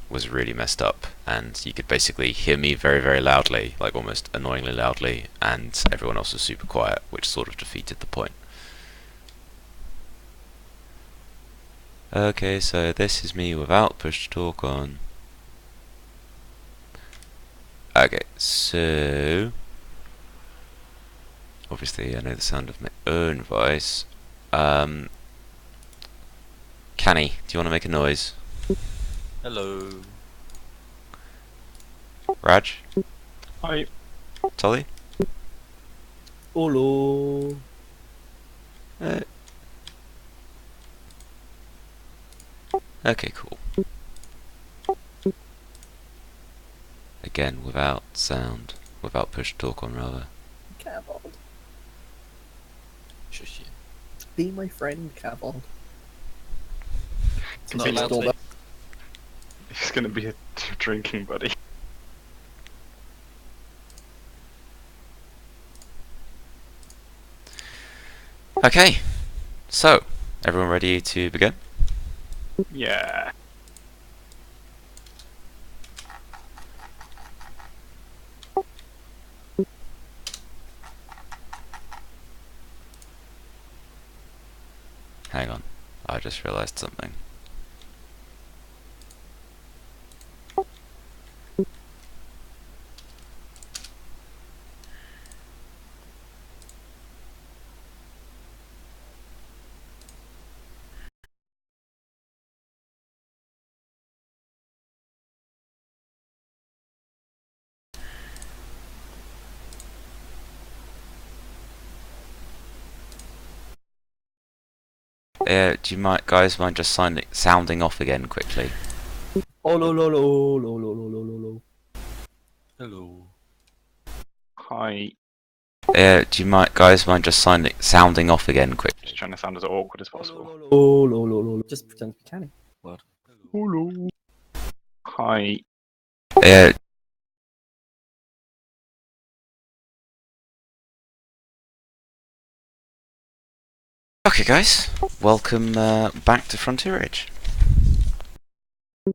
was really messed up, and you could basically hear me very, very loudly, like almost annoyingly loudly, and everyone else was super quiet, which sort of defeated the point. Okay, so this is me without push to talk on. Okay, so obviously I know the sound of my own voice. Canny, do you want to make a noise? Hello. Raj? Hi. Tolly? Hello. Okay, cool. Again, without sound. Without push to talk on, rather. Cavald. Shush you. Be my friend, Cavald. Not allowed to be. He's gonna be a drinking buddy. Okay, so, everyone ready to begin? Yeah. Hang on, I just realised something. Do you guys mind just sounding off again quickly? Oh, lo, lo, lo, lo, lo, lo, lo, lo, lo. Hello. Hi. Do you guys mind just sounding off again quickly? Just trying to sound as awkward as Oh, possible. lo, lo, lo, lo, lo. Just pretend to be canny. What? Hello. Hi. Uh, okay guys, welcome back to Frontier Age.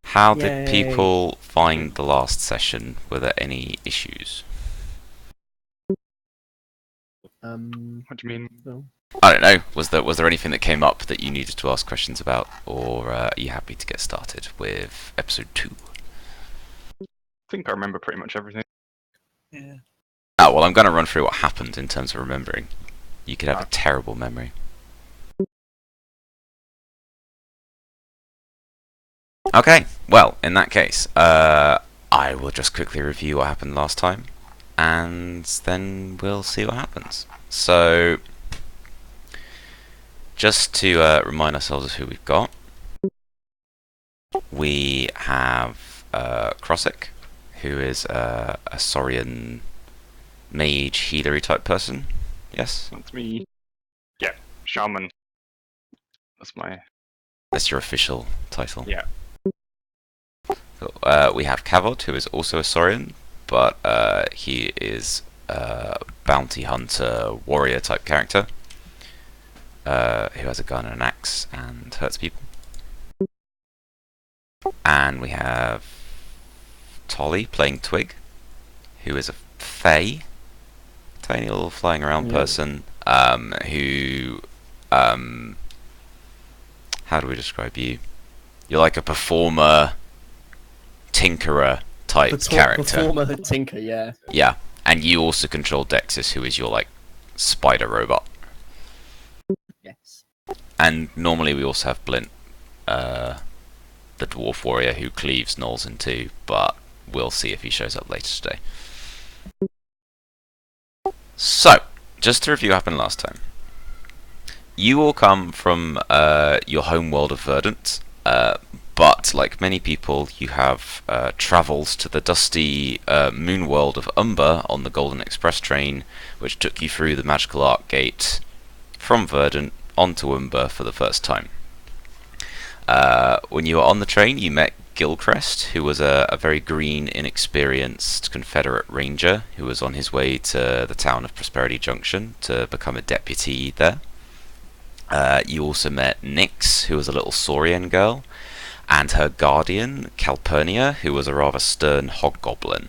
How did Yay. people find the last session? Were there any issues? What do you mean? No. I don't know. Was there anything that came up that you needed to ask questions about, or are you happy to get started with episode 2? I think I remember pretty much everything. Yeah. Oh well, I'm going to run through what happened in terms of remembering. You could have a Ah. terrible memory. Okay, well, in that case, I will just quickly review what happened last time, and then we'll see what happens. So, just to remind ourselves of who we've got, we have Krossic, who is a Saurian mage healery type person. Yes? That's me. Yeah. Shaman. That's my. That's your official title. Yeah. Cool. We have Kavod, who is also a Saurian, but he is a bounty hunter, warrior type character, who has a gun and an axe and hurts people. And we have Tolly playing Twig, who is a Fae, tiny little flying around person, who, how do we describe you? You're like a performer, tinkerer type character. Performer tinker, yeah. Yeah, and you also control Dexys, who is your like spider robot. Yes. And normally we also have Blint, the dwarf warrior who cleaves gnolls in two, but we'll see if he shows up later today. So, just to review what happened last time. You all come from your home world of Verdant, but like many people, you have travelled to the dusty moon world of Umber on the Golden Express train, which took you through the magical arc gate from Verdant onto Umber for the first time. When you were on the train, you met Gilcrest, who was a very green, inexperienced Confederate ranger who was on his way to the town of Prosperity Junction to become a deputy there. You also met Nyx, who was a little Saurian girl, and her guardian, Calpurnia, who was a rather stern hobgoblin.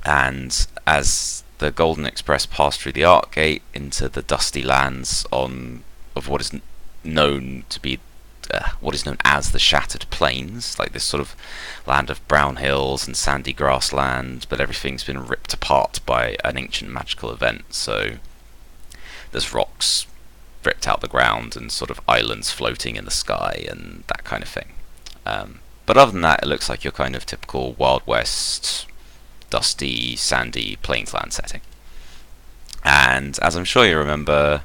And as the Golden Express passed through the Arc Gate into the dusty lands of what is known to be what is known as the Shattered Plains, like this sort of land of brown hills and sandy grassland, but everything's been ripped apart by an ancient magical event. So there's rocks ripped out the ground and sort of islands floating in the sky and that kind of thing. But other than that, it looks like your kind of typical Wild West, dusty, sandy plainsland setting. And as I'm sure you remember,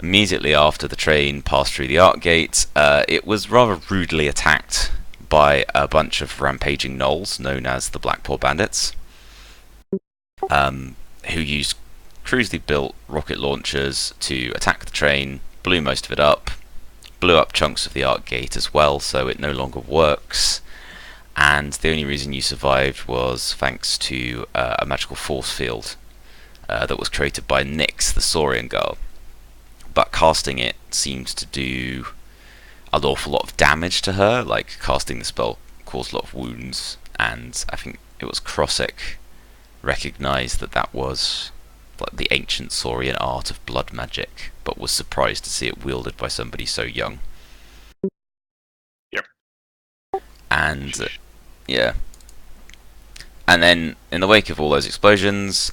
immediately after the train passed through the Arc Gate, it was rather rudely attacked by a bunch of rampaging gnolls known as the Blackpaw Bandits, who used crudely built rocket launchers to attack the train, blew most of it up, blew up chunks of the Arc Gate as well, so it no longer works. And the only reason you survived was thanks to a magical force field that was created by Nyx, the Saurian girl. But casting it seemed to do an awful lot of damage to her, like casting the spell caused a lot of wounds, and I think it was Krossic recognised that was like the ancient Saurian art of blood magic, but was surprised to see it wielded by somebody so young. Yep. And yeah. And then in the wake of all those explosions,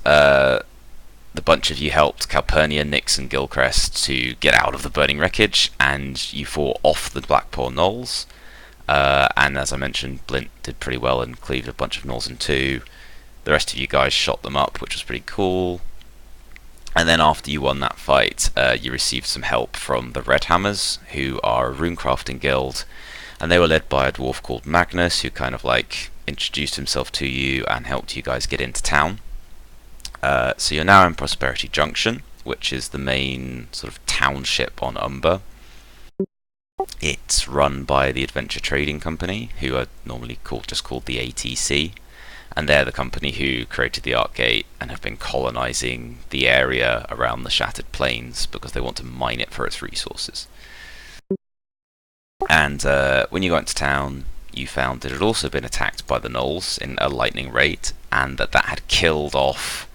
the bunch of you helped Calpurnia, Nyx, and Gilcrest to get out of the burning wreckage, and you fought off the Blackpaw gnolls. And as I mentioned, Blint did pretty well and cleaved a bunch of gnolls in two. The rest of you guys shot them up, which was pretty cool. And then after you won that fight, you received some help from the Red Hammers, who are a runecrafting guild, and they were led by a dwarf called Magnus, who kind of like introduced himself to you and helped you guys get into town. So you're now in Prosperity Junction, which is the main sort of township on Umber. It's run by the Adventure Trading Company, who are normally just called the ATC, and they're the company who created the Arc Gate and have been colonizing the area around the Shattered Plains because they want to mine it for its resources. And when you got into town, you found that it had also been attacked by the gnolls in a lightning raid, and that had killed off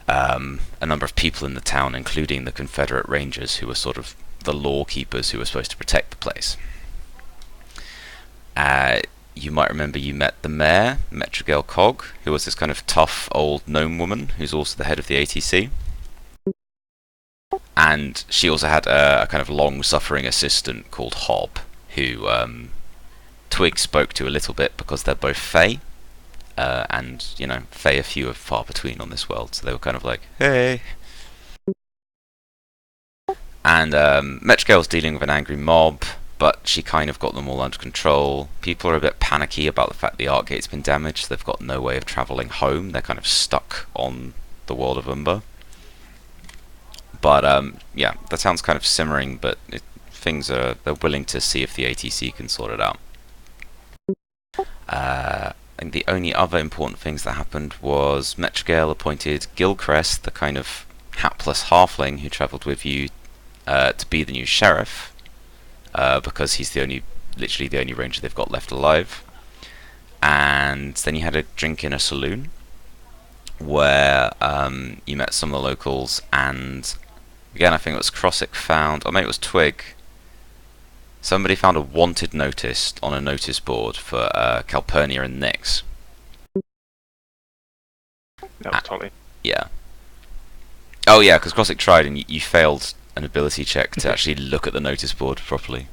a number of people in the town, including the Confederate Rangers, who were sort of the law keepers who were supposed to protect the place. You might remember you met the mayor, Metrogale Cog, who was this kind of tough old gnome woman who's also the head of the ATC. And she also had a kind of long-suffering assistant called Hob, who Twig spoke to a little bit because they're both Fae. And, you know, Fae are few and far between on this world, so they were kind of like, hey. And Metrogale's dealing with an angry mob, but she kind of got them all under control. People are a bit panicky about the fact the Arc Gate's been damaged, so they've got no way of travelling home. They're kind of stuck on the world of Umber. But, yeah, the town's kind of simmering, but they're willing to see if the ATC can sort it out. And the only other important things that happened was Metrogale appointed Gilcrest, the kind of hapless halfling who travelled with you, to be the new sheriff, because he's literally the only ranger they've got left alive. And then you had a drink in a saloon, where you met some of the locals, and again I think it was Krossic found, or maybe it was Twig, somebody found a wanted notice on a notice board for Calpurnia and Nyx. That was Tolly. Yeah. Oh yeah, because Krossic tried and you failed an ability check to actually look at the notice board properly.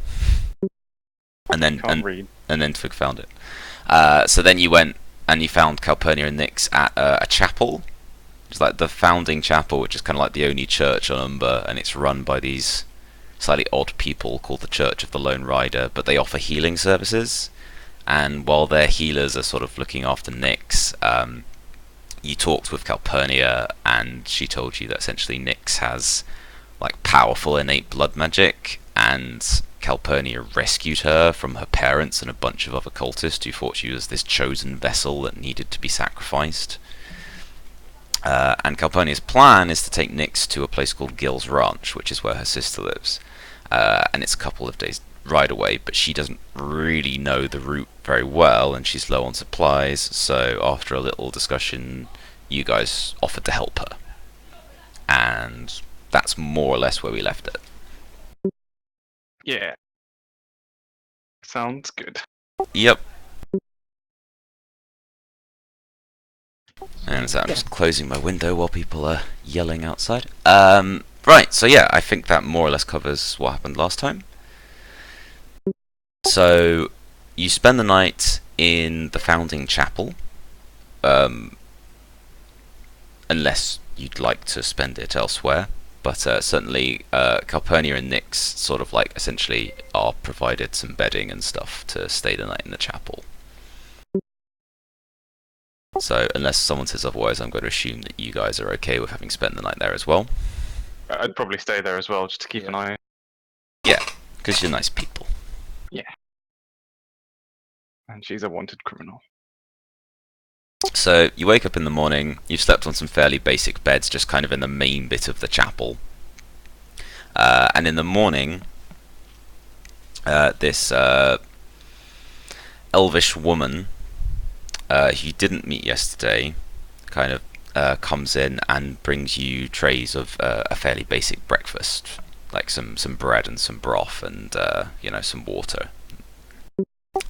And then Read. And then Twig found it. So then you went and you found Calpurnia and Nyx at a chapel. It's like the founding chapel, which is kind of like the only church on Umber, and it's run by these slightly odd people called the Church of the Lone Rider, but they offer healing services. And while their healers are sort of looking after Nyx, you talked with Calpurnia, and she told you that essentially Nyx has like powerful innate blood magic, and Calpurnia rescued her from her parents and a bunch of other cultists who thought she was this chosen vessel that needed to be sacrificed. And Calpurnia's plan is to take Nyx to a place called Gil's Ranch, which is where her sister lives. And it's a couple of days right away, but she doesn't really know the route very well, and she's low on supplies. So after a little discussion, you guys offered to help her, and that's more or less where we left it. Yeah. Sounds good. Yep. And so I'm just closing my window while people are yelling outside. Right, so yeah, I think that more or less covers what happened last time. So, you spend the night in the Founding Chapel, unless you'd like to spend it elsewhere. But certainly, Calpurnia and Nyx sort of like essentially are provided some bedding and stuff to stay the night in the chapel. So, unless someone says otherwise, I'm going to assume that you guys are okay with having spent the night there as well. I'd probably stay there as well, just to keep an eye. Yeah, because you're nice people. And she's a wanted criminal. So, you wake up in the morning, you've slept on some fairly basic beds, just kind of in the main bit of the chapel. And in the morning, this elvish woman, who you didn't meet yesterday, kind of comes in and brings you trays of a fairly basic breakfast, like some bread and some broth and some water.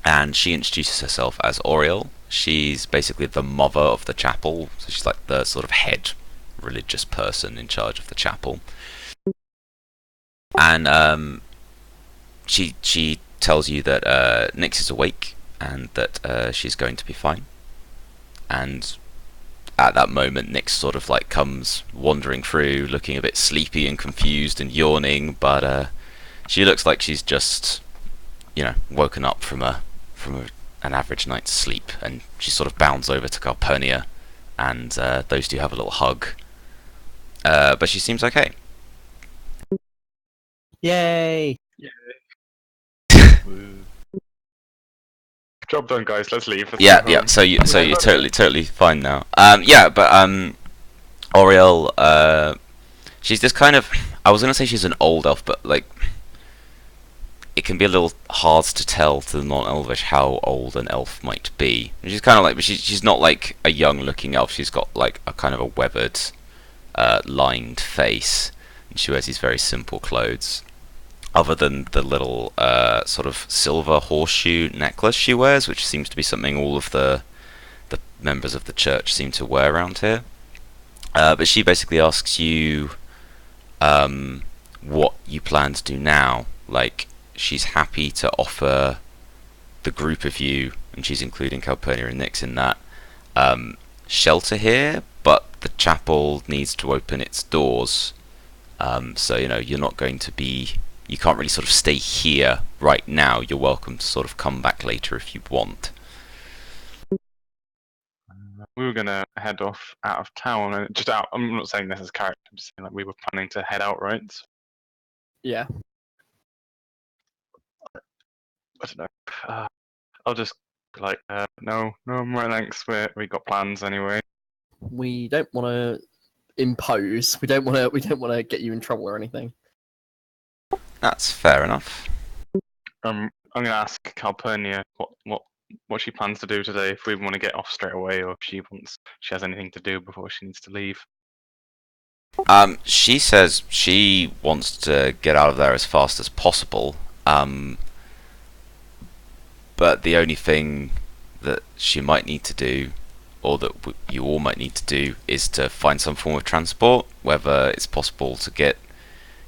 And she introduces herself as Oriel. She's basically the mother of the chapel, so she's like the sort of head religious person in charge of the chapel. And she tells you that Nyx is awake and that she's going to be fine. And at that moment, Nyx sort of like comes wandering through, looking a bit sleepy and confused and yawning, but she looks like she's just, woken up from an average night's sleep, and she sort of bounds over to Calpurnia, and those two have a little hug. But she seems okay. Yay! Woo. Job done, guys. Let's leave. Let's Yeah, go yeah. home. So you're totally fine now. Yeah, but Oriel, she's this kind of. I was gonna say she's an old elf, but like, it can be a little hard to tell to the non-elvish how old an elf might be. And she's kind of like, but she's not like a young-looking elf. She's got like a kind of a weathered, lined face, and she wears these very simple clothes. Other than the little sort of silver horseshoe necklace she wears, which seems to be something all of the members of the church seem to wear around here. But she basically asks you what you plan to do now. Like, she's happy to offer the group of you, and she's including Calpurnia and Nyx in that, shelter here, but the chapel needs to open its doors. So, you're not going to be... You can't really sort of stay here right now. You're welcome to sort of come back later if you want. We were gonna head off out of town and just out. I'm not saying this as character. I'm just saying like we were planning to head out, right? Yeah. I don't know. I'll just be like, no, I'm right. Thanks. We got plans anyway. We don't want to impose. We don't want to. We don't want to get you in trouble or anything. That's fair enough. I'm gonna ask Calpurnia what she plans to do today. If we want to get off straight away, or if she has anything to do before she needs to leave. She says she wants to get out of there as fast as possible. But the only thing that she might need to do, or that you all might need to do, is to find some form of transport, whether it's possible to get,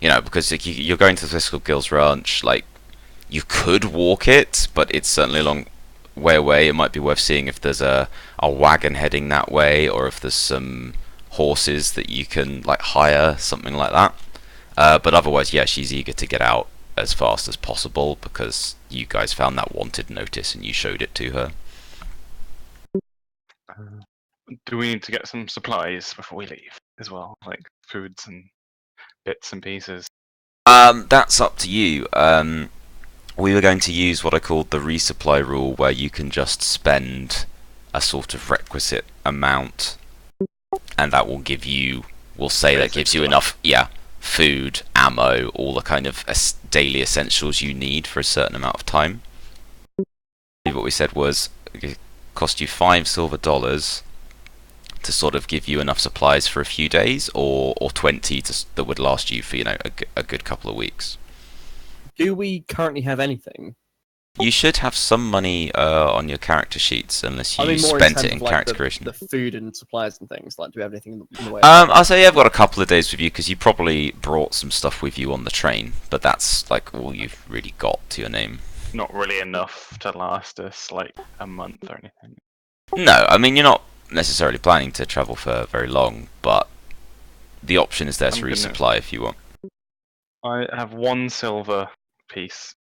because like, you're going to the Fiscal Guild's ranch, like, you could walk it, but it's certainly a long way away. It might be worth seeing if there's a wagon heading that way, or if there's some horses that you can like hire, something like that. But otherwise, yeah, she's eager to get out as fast as possible because you guys found that wanted notice and you showed it to her. Do we need to get some supplies before we leave as well, like foods and bits and pieces? That's up to you. We were going to use what I called the resupply rule, where you can just spend a sort of requisite amount, and that will give you, we'll say that gives you enough, food ammo, all the kind of daily essentials you need for a certain amount of time. What we said was it cost you $5 to sort of give you enough supplies for a few days, or 20 that would last you for a good couple of weeks. Do we currently have anything? You should have some money on your character sheets, unless you I mean, more spent terms it in of, like, character creation. the food and supplies and things. Like, do we have anything in the way? Of I'll say I've got a couple of days with you because you probably brought some stuff with you on the train, but that's like all you've really got to your name. Not really enough to last us like a month or anything. No, I mean you're not necessarily planning to travel for very long, but the option is there to resupply if you want. I have 1 silver piece.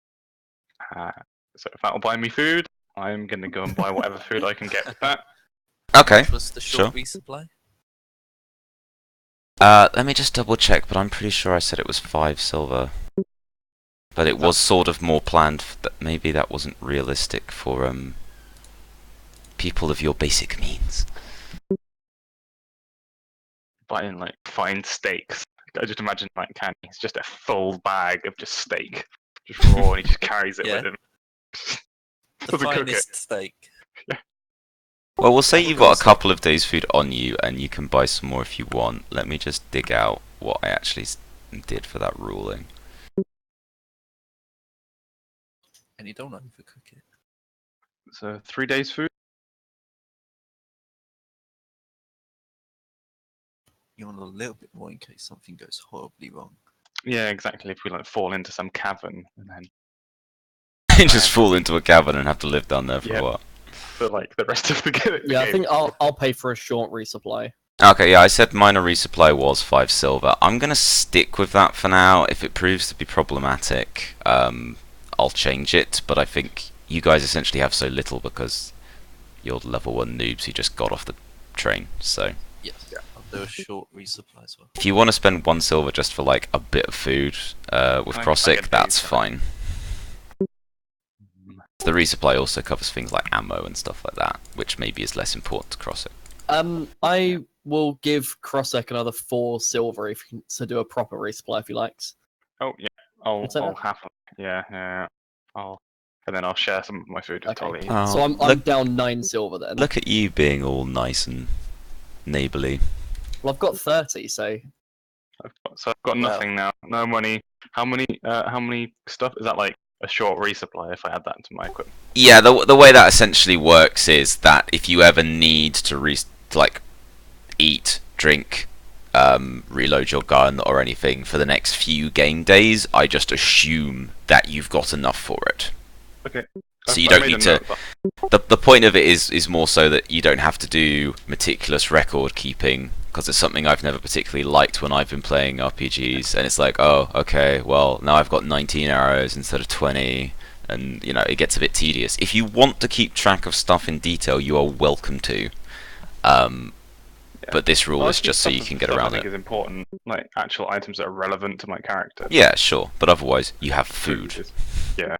So if that'll buy me food, I'm gonna go and buy whatever food I can get with that. Okay, Which was the short sure. resupply? Let me just double check, but I'm pretty sure I said it was 5 silver. But it was sort of more planned that maybe that wasn't realistic for people of your basic means. Buying like fine steaks. I just imagine like Canny. It's just a full bag of just steak, just raw, and he just carries it Yeah. with him. The Doesn't cook it. finest steak. Well, we'll say Of you've got course. a couple of days' food on you, and you can buy some more if you want. Let me just dig out what I actually did for that ruling. And you don't overcook it. So 3 days food. You want a little bit more in case something goes horribly wrong. Yeah, exactly. If we like fall into some cavern and then Just fall into a cavern and have to live down there for Yeah. a while. for like the rest of the game. Yeah, I think I'll pay for a short resupply. Okay, yeah, I said minor resupply was 5 silver. I'm gonna stick with that for now. If it proves to be problematic, I'll change it. But I think you guys essentially have so little because you're level 1 noobs who just got off the train. So Yes. I'll do a short resupply as well. if you want to spend 1 silver just for like a bit of food with I Crossic, get that's these, fine. The resupply also covers things like ammo and stuff like that, which maybe is less important to Crossic. I will give Crossek another 4 silver if you can, to do a proper resupply if he likes. Oh yeah, I'll What's that? have yeah. And then I'll share some of my food with Okay. Tolly. Oh, So I'm look, down 9 silver then. look at you being all nice and neighbourly. Well, I've got 30, so So I've got Wow. nothing now. No money. How many stuff is that? Like a short resupply if I add that to my equipment. Yeah, the way that essentially works is that if you ever need to eat, drink, reload your gun or anything for the next few game days, I just assume that you've got enough for it. Okay. So you I don't made a need to. note of that. The point of it is more so that you don't have to do meticulous record keeping, because it's something I've never particularly liked when I've been playing RPGs, and it's like, oh, okay, well, now I've got 19 arrows instead of 20, and, it gets a bit tedious. If you want to keep track of stuff in detail, you are welcome to, but this rule Well, is just so you can get around I think it. is important, like actual items that are relevant to my character. Yeah, sure, but otherwise, you have food. Yeah.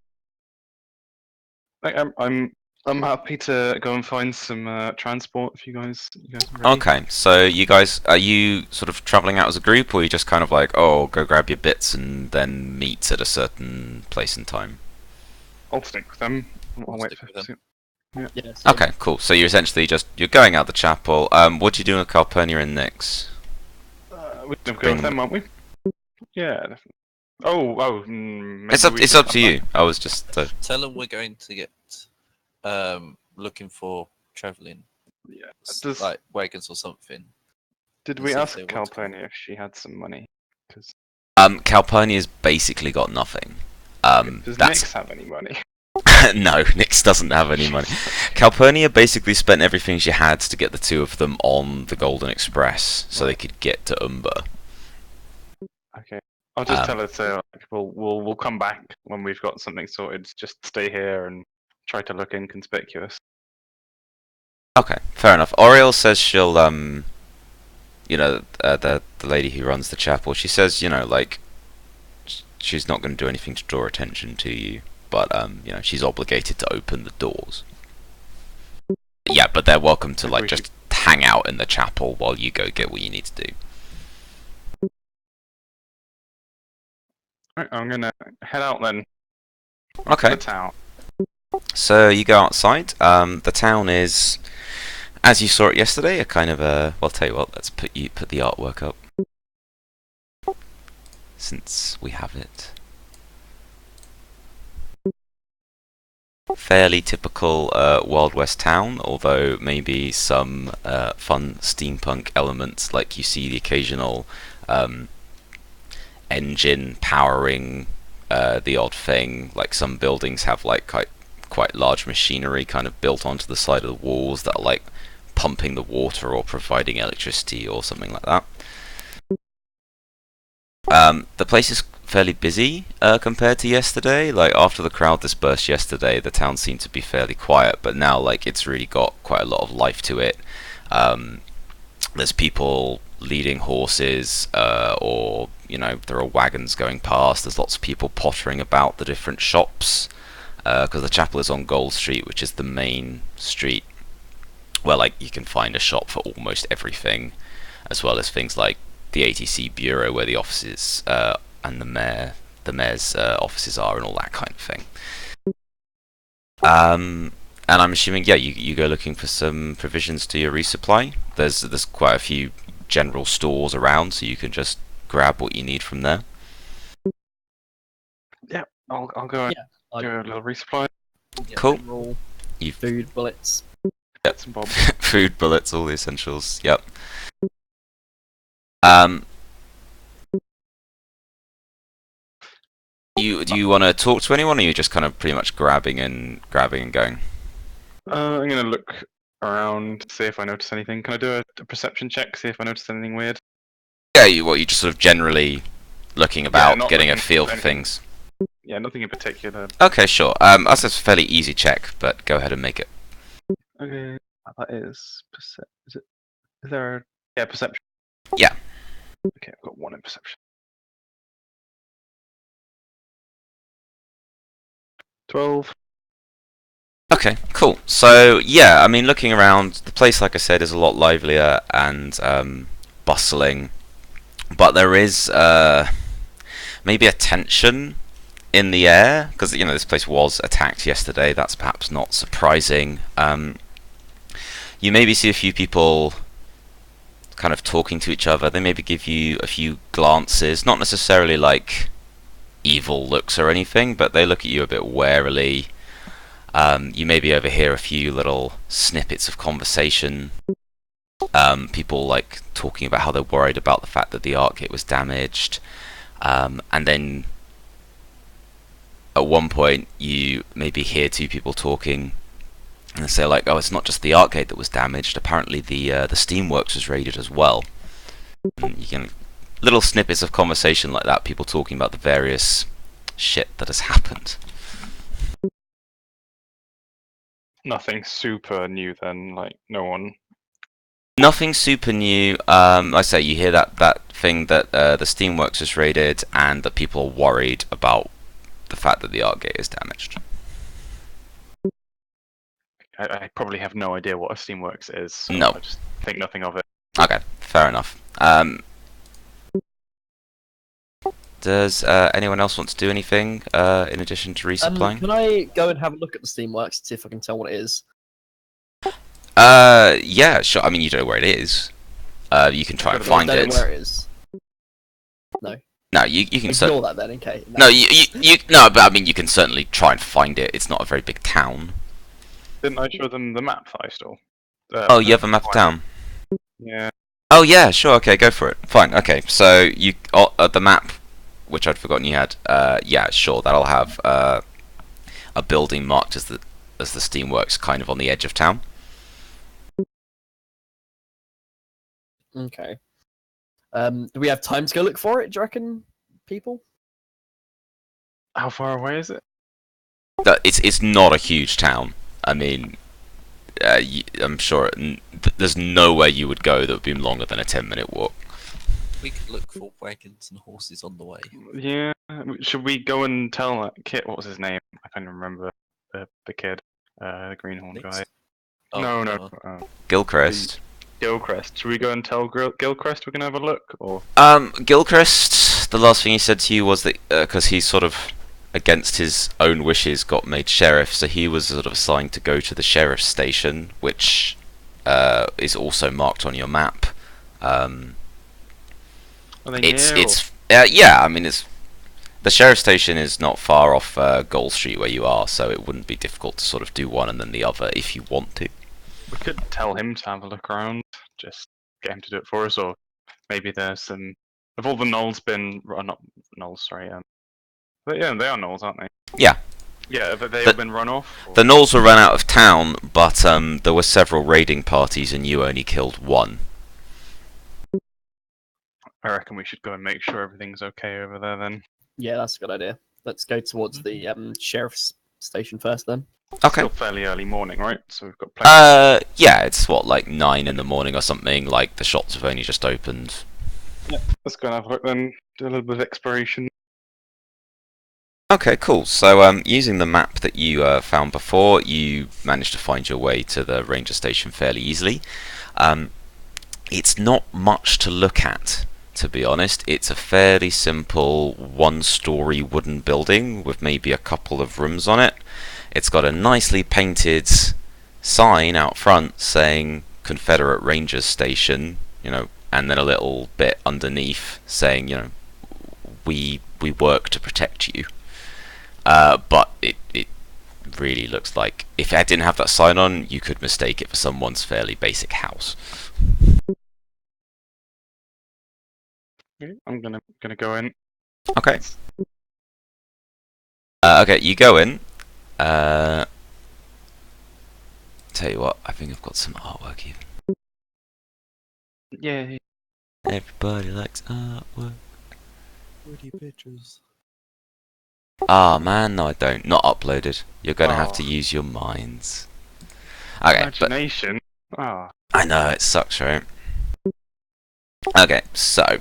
Like, I'm happy to go and find some transport if you guys are ready. Okay, so you guys, are you sort of travelling out as a group, or are you just kind of like, oh, go grab your bits and then meet at a certain place and time? I'll stick with them. I'll wait stick for with them. yeah. So Okay, cool. So you're essentially you're going out the chapel. What do you do with Calpurnia and Nyx? We can go with them, aren't we? Yeah. Definitely. Maybe It's up we it's should up to come you. back. I was just Tell them we're going to get looking for travelling, Yeah. like wagons or something. Did and we see if ask they want to go. Calpurnia if she had some money? Because Calpurnia's basically got nothing. does That's Nyx have any money? no, Nyx doesn't have any money. Calpurnia basically spent everything she had to get the two of them on the Golden Express so they could get to Umber. Okay. I'll just Um, tell her to like, we'll come back when we've got something sorted. Just stay here and try to look inconspicuous. Okay, fair enough. Oriel says she'll the lady who runs the chapel, she says, she's not going to do anything to draw attention to you, but she's obligated to open the doors. Yeah, but they're welcome to Maybe we just hang out in the chapel while you go get what you need to do. Right, I'm gonna head out then. To Okay. the town. So you go outside. The town is, as you saw it yesterday, a kind of a. Well, I'll tell you what. Let's put the artwork up, since we have it. Fairly typical Wild West town, although maybe some fun steampunk elements, like you see the occasional engine powering the odd thing. Like some buildings have like quite large machinery kind of built onto the side of the walls that are like pumping the water or providing electricity or something like that. The place is fairly busy compared to yesterday. Like after the crowd dispersed yesterday, the town seemed to be fairly quiet, but now like it's really got quite a lot of life to it. There's people leading horses, or there are wagons going past. There's lots of people pottering about the different shops, because the chapel is on Gold Street, which is the main street where like you can find a shop for almost everything, as well as things like the ATC bureau where the offices and the mayor's offices are, and all that kind of thing. And I'm assuming, yeah, you go looking for some provisions to your resupply. There's quite a few general stores around, so you can just grab what you need from there. Yeah, I'll go and Like do a little resupply. Cool. general You've food, bullets. Bits and bobs. food, bullets, all the essentials. Yep. Do you want to talk to anyone, or are you just kind of pretty much grabbing and going? I'm gonna look around, see if I notice anything. Can I do a perception check, see if I notice anything weird? Yeah, you just sort of generally looking about, not getting a looking feel for for anything. things. Yeah, nothing in particular. Okay, sure. That's a fairly easy check, but go ahead and make it. Okay, that is is there perception? Yeah. Okay, I've got 1 in perception. 12. Okay, cool. So yeah, I mean, looking around, the place, like I said, is a lot livelier and bustling, but there is maybe a tension in the air, because this place was attacked yesterday. That's perhaps not surprising. You maybe see a few people kind of talking to each other. They maybe give you a few glances, not necessarily like evil looks or anything, but they look at you a bit warily. You maybe overhear a few little snippets of conversation. People like talking about how they're worried about the fact that the art kit was damaged, and then at one point you maybe hear 2 people talking, and they say like, "Oh, it's not just the art gate that was damaged. Apparently the Steamworks was raided as well." And you can little snippets of conversation like that. People talking about the various shit that has happened. Nothing super new then, like no one. Nothing super new. I say you hear that thing that the Steamworks is raided, and that people are worried about the fact that the art gate is damaged. I probably have no idea what a Steamworks is. So No. I just think nothing of it. Okay, fair enough. Does anyone else want to do anything in addition to resupplying? Can I go and have a look at the Steamworks and see if I can tell what it is? Yeah, sure. I mean, you don't know where it is. You can try and Don't know find I don't it. know where it is. No, you can Ignore certainly. that then, okay. No, no, but I mean, you can certainly try and find it. It's not a very big town. Didn't I show them the map that I stole? Oh, you have a map of town. Yeah. Oh yeah, sure. Okay, go for it. Fine. Okay, so the map, which I'd forgotten you had. Yeah, sure. That'll have a building marked as the Steamworks, kind of on the edge of town. Okay. Do we have time to go look for it, do you reckon, people? How far away is it? It's not a huge town. I mean, I'm sure there's nowhere you would go that would be longer than a 10-minute walk. We could look for wagons and horses on the way. Yeah. Should we go and tell that kid? What was his name? I can't remember the kid, the greenhorn Nix? guy. Oh, No. Gilchrist. Gilchrist. Should we go and tell Gilchrist we're gonna have a look, or? Gilchrist the last thing he said to you was that because he sort of, against his own wishes, got made sheriff, so he was sort of assigned to go to the sheriff's station, which is also marked on your map. Are they It's yeah. I mean, it's the sheriff's station is not far off Gold Street where you are, so it wouldn't be difficult to sort of do one and then the other if you want to. We could tell him to have a look around, just get him to do it for us, or maybe there's some. Have all the gnolls been? Not gnolls, sorry. But yeah, they are gnolls, aren't they? Yeah. Yeah, have they all been run off? Or? The gnolls were run out of town, but there were several raiding parties, and you only killed one. I reckon we should go and make sure everything's okay over there then. Yeah, that's a good idea. Let's go towards the sheriff's station first, then. Okay. Still fairly early morning, right? So we've got plenty. Yeah, it's what, like 9 in the morning or something. Like the shops have only just opened. Yeah, let's go and have a look then. Do a little bit of exploration. Okay, cool. So, using the map that you found before, you managed to find your way to the ranger station fairly easily. It's not much to look at, to be honest. It's a fairly simple one-story wooden building with maybe a couple of rooms on it. It's got a nicely painted sign out front saying Confederate Rangers Station, you know, and then a little bit underneath saying, you know, we work to protect you. But it really looks like if I didn't have that sign on, you could mistake it for someone's fairly basic house. Okay, I'm gonna go in. Okay. Okay, you go in. Tell you what, I think I've got some artwork even. Yeah. Everybody likes artwork. Pretty pictures. Ah, man, no I don't. Not uploaded. You're gonna have to Oh. use your minds. Okay, but Imagination. Ah. I know, it sucks, right? Okay, so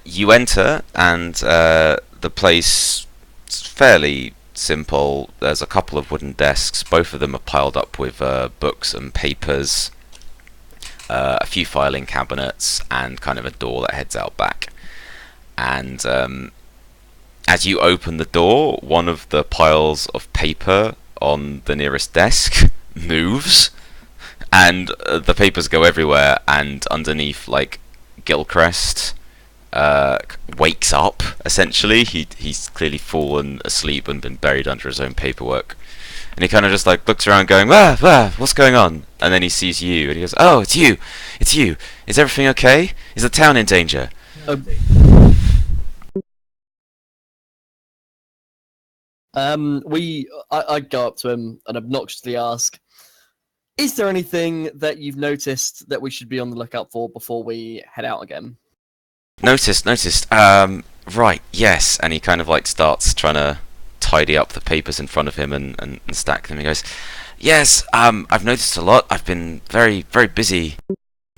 you enter and the place is fairly simple. There's a couple of wooden desks. Both of them are piled up with books and papers, a few filing cabinets, and kind of a door that heads out back. And as you open the door, one of the piles of paper on the nearest desk moves, and the papers go everywhere, and underneath, like, Gilchrist wakes up, essentially. He's clearly fallen asleep and been buried under his own paperwork. And he kind of just, like, looks around going, what's going on? And then he sees you, and he goes, oh, it's you! It's you! Is everything okay? Is the town in danger? I'd go up to him and obnoxiously ask, is there anything that you've noticed that we should be on the lookout for before we head out again? Noticed. Right, yes. And he kind of, like, starts trying to tidy up the papers in front of him and stack them. He goes, yes, I've noticed a lot. I've been very, very busy.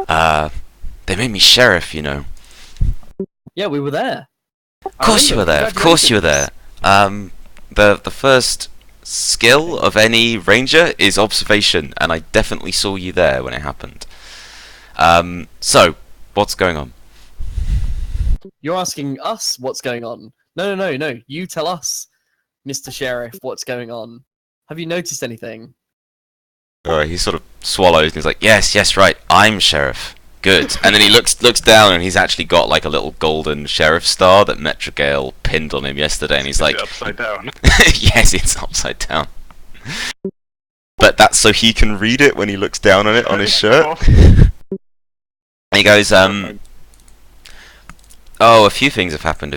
They made me sheriff, you know. Yeah, we were there. Of course you were there. Of course you were there. The first skill of any ranger is observation, and I definitely saw you there when it happened. So, what's going on? You're asking us what's going on. No. You tell us, Mr. Sheriff, what's going on. Have you noticed anything? Alright, he sort of swallows and he's like, yes, right, I'm sheriff. Good. And then he looks down and he's actually got like a little golden sheriff star that Metrogale pinned on him yesterday, and he's like, upside down. yes, it's upside down. But that's so he can read it when he looks down on it on his shirt. And he goes, oh, a few things have happened.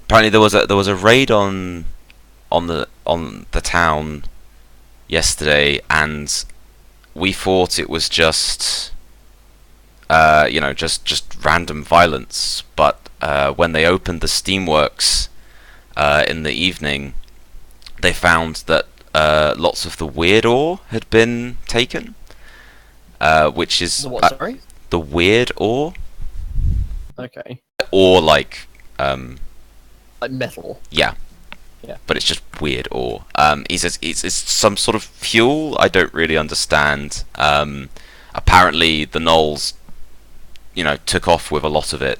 Apparently there was a raid on the town yesterday, and we thought it was just just random violence. But when they opened the steamworks in the evening, they found that lots of the weird ore had been taken, which is The what, sorry? the weird ore, Okay. or like Like metal. yeah. Yeah. But it's just weird ore. He says it's some sort of fuel. I don't really understand. Apparently the gnolls took off with a lot of it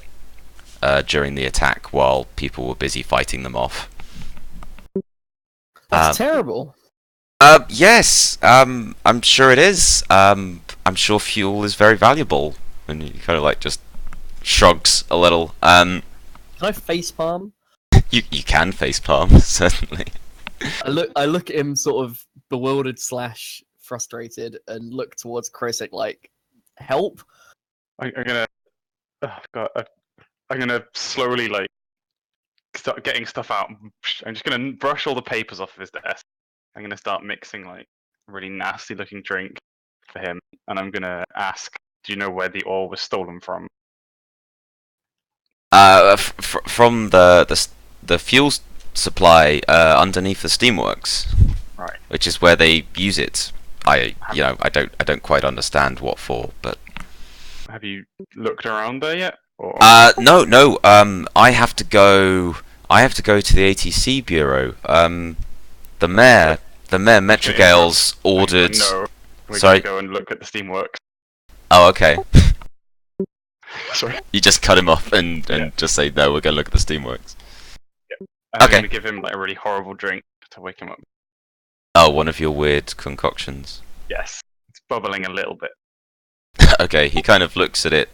during the attack while people were busy fighting them off. That's terrible. Yes, I'm sure it is. I'm sure fuel is very valuable. And he kind of like just shrugs a little. Can I facepalm? You can facepalm, certainly. I look at him sort of bewildered / frustrated and look towards Krisic like, help? I'm gonna. Oh God, I'm gonna slowly like start getting stuff out. I'm just gonna brush all the papers off of his desk. I'm gonna start mixing like a really nasty looking drink for him, and I'm gonna ask, "Do you know where the ore was stolen from?" From the fuel supply underneath the steamworks, Right. which is where they use it. I don't quite understand what for, but Have you looked around there yet? Or no. I have to go to the ATC bureau. The mayor Metrogale's ordered. No, we're Sorry. gonna go and look at the steamworks. Oh, okay. Sorry. You just cut him off and Yeah. just say no. We're gonna look at the steamworks. I'm Okay. gonna give him like a really horrible drink to wake him up. Oh, one of your weird concoctions. Yes, it's bubbling a little bit. Okay, he kind of looks at it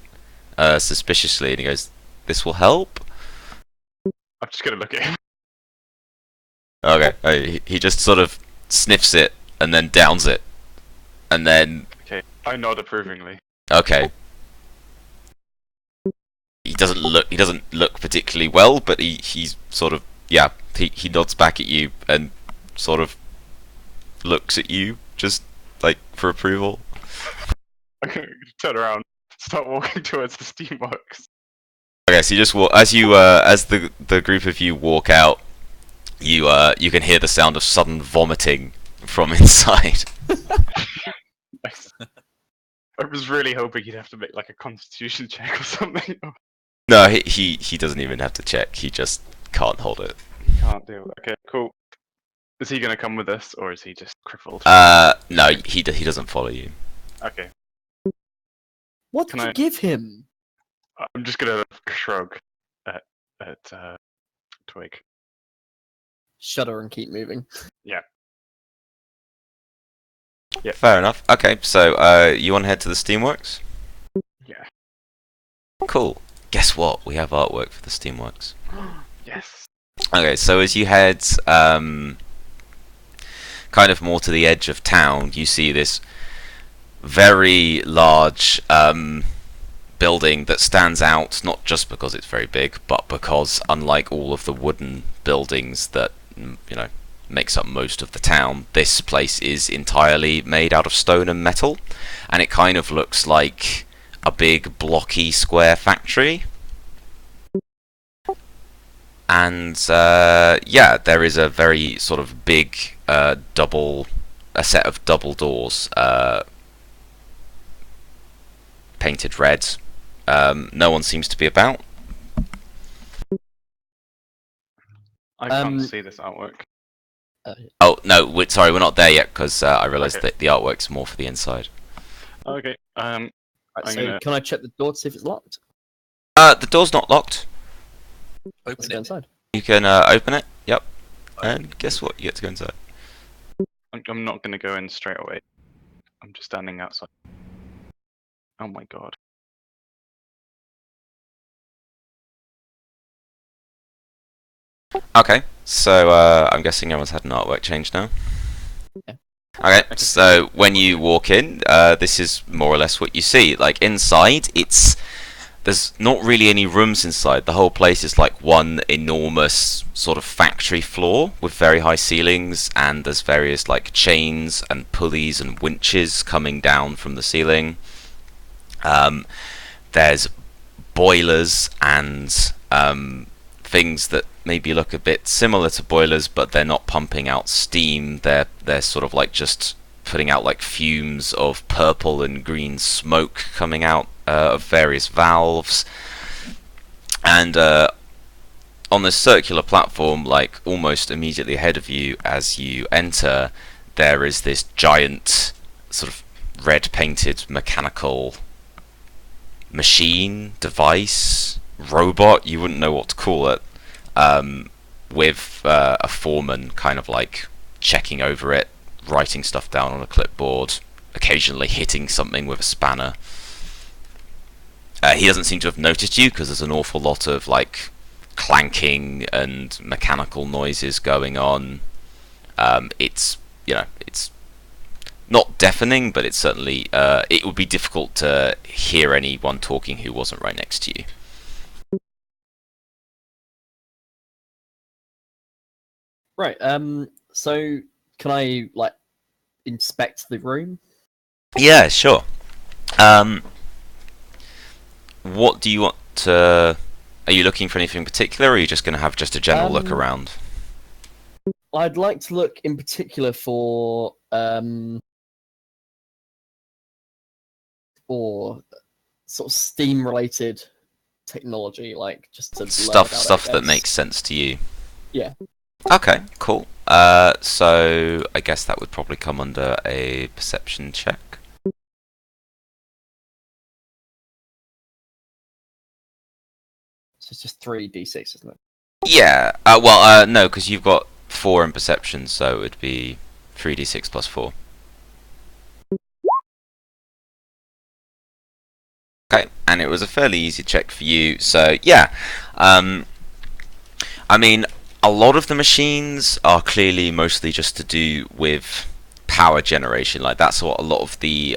suspiciously and he goes, "This will help." I'm just gonna look at him. Okay, he just sort of sniffs it and then downs it, and then Okay, I nod approvingly. okay. He doesn't look particularly well, but he's sort of he nods back at you and sort of looks at you just like for approval. I'm gonna turn around, start walking towards the steamworks. Okay, so you just walk as the group of you walk out. You can hear the sound of sudden vomiting from inside. Nice. I was really hoping he'd have to make like a constitution check or something. No, he doesn't even have to check. He just can't hold it. Can't deal with it. Okay, cool. Is he gonna come with us, or is he just crippled? No, he doesn't follow you. Okay, What Can did you I- give him? I'm just gonna shrug at Twig. Shudder and keep moving. Fair enough. Okay, so you want to head to the steamworks? Yeah. Cool. Guess what? We have artwork for the steamworks. Yes. Okay, so as you head kind of more to the edge of town, you see this very large building that stands out, not just because it's very big, but because unlike all of the wooden buildings that makes up most of the town, this place is entirely made out of stone and metal, and it kind of looks like a big blocky square factory. And there is a very sort of big a set of double doors painted red. No one seems to be about. I can't Um, see this artwork. Oh no, sorry, we're not there yet because I realised Okay. that the artwork's more for the inside. Okay. Right, I'm so gonna- can I check the door to see if it's locked? The door's not locked. Let's Open go it. inside. You can open it. Yep. And guess what? You get to go inside. I'm not gonna go in straight away. I'm just standing outside. Oh my god. Okay, so I'm guessing everyone's had an artwork change now. Yeah. Okay, so when you walk in, this is more or less what you see. Like inside, there's not really any rooms inside. The whole place is like one enormous sort of factory floor with very high ceilings, and there's various like chains and pulleys and winches coming down from the ceiling. There's boilers and things that maybe look a bit similar to boilers, but they're not pumping out steam. They're sort of like just putting out like fumes of purple and green smoke coming out of various valves. And on this circular platform, like almost immediately ahead of you as you enter, there is this giant sort of red painted mechanical machine, device, robot, you wouldn't know what to call it, with a foreman kind of like checking over it, writing stuff down on a clipboard, occasionally hitting something with a spanner. He doesn't seem to have noticed you because there's an awful lot of like clanking and mechanical noises going on. It's it's not deafening, but it's certainly it would be difficult to hear anyone talking who wasn't right next to you. Right. So can I like inspect the room? Yeah, sure. What do you want to... Are you looking for anything in particular, or are you just going to have just a general look around? I'd like to look in particular for or sort of steam related technology, like just to learn about Stuff it, I that guess. makes sense to you. Yeah. Okay, cool. So I guess that would probably come under a perception check. So it's just 3d6, isn't it? Yeah. No, because you've got 4 in perception, so it would be 3d6 plus 4. Okay, and it was a fairly easy check for you. So yeah, I mean, a lot of the machines are clearly mostly just to do with power generation. Like that's what a lot of the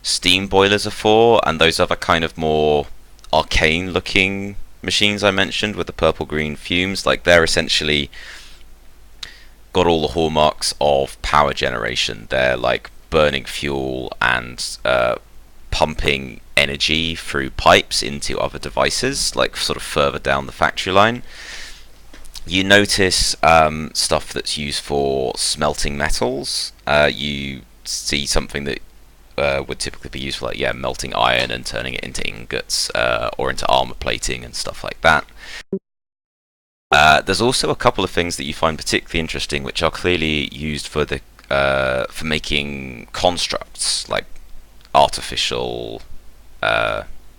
steam boilers are for, and those other kind of more arcane-looking machines I mentioned with the purple-green fumes, like they're essentially got all the hallmarks of power generation. They're like burning fuel and pumping energy through pipes into other devices, like sort of further down the factory line. You notice stuff that's used for smelting metals. You see something that would typically be used for, like, melting iron and turning it into ingots or into armor plating and stuff like that. There's also a couple of things that you find particularly interesting, which are clearly used for the for making constructs, like artificial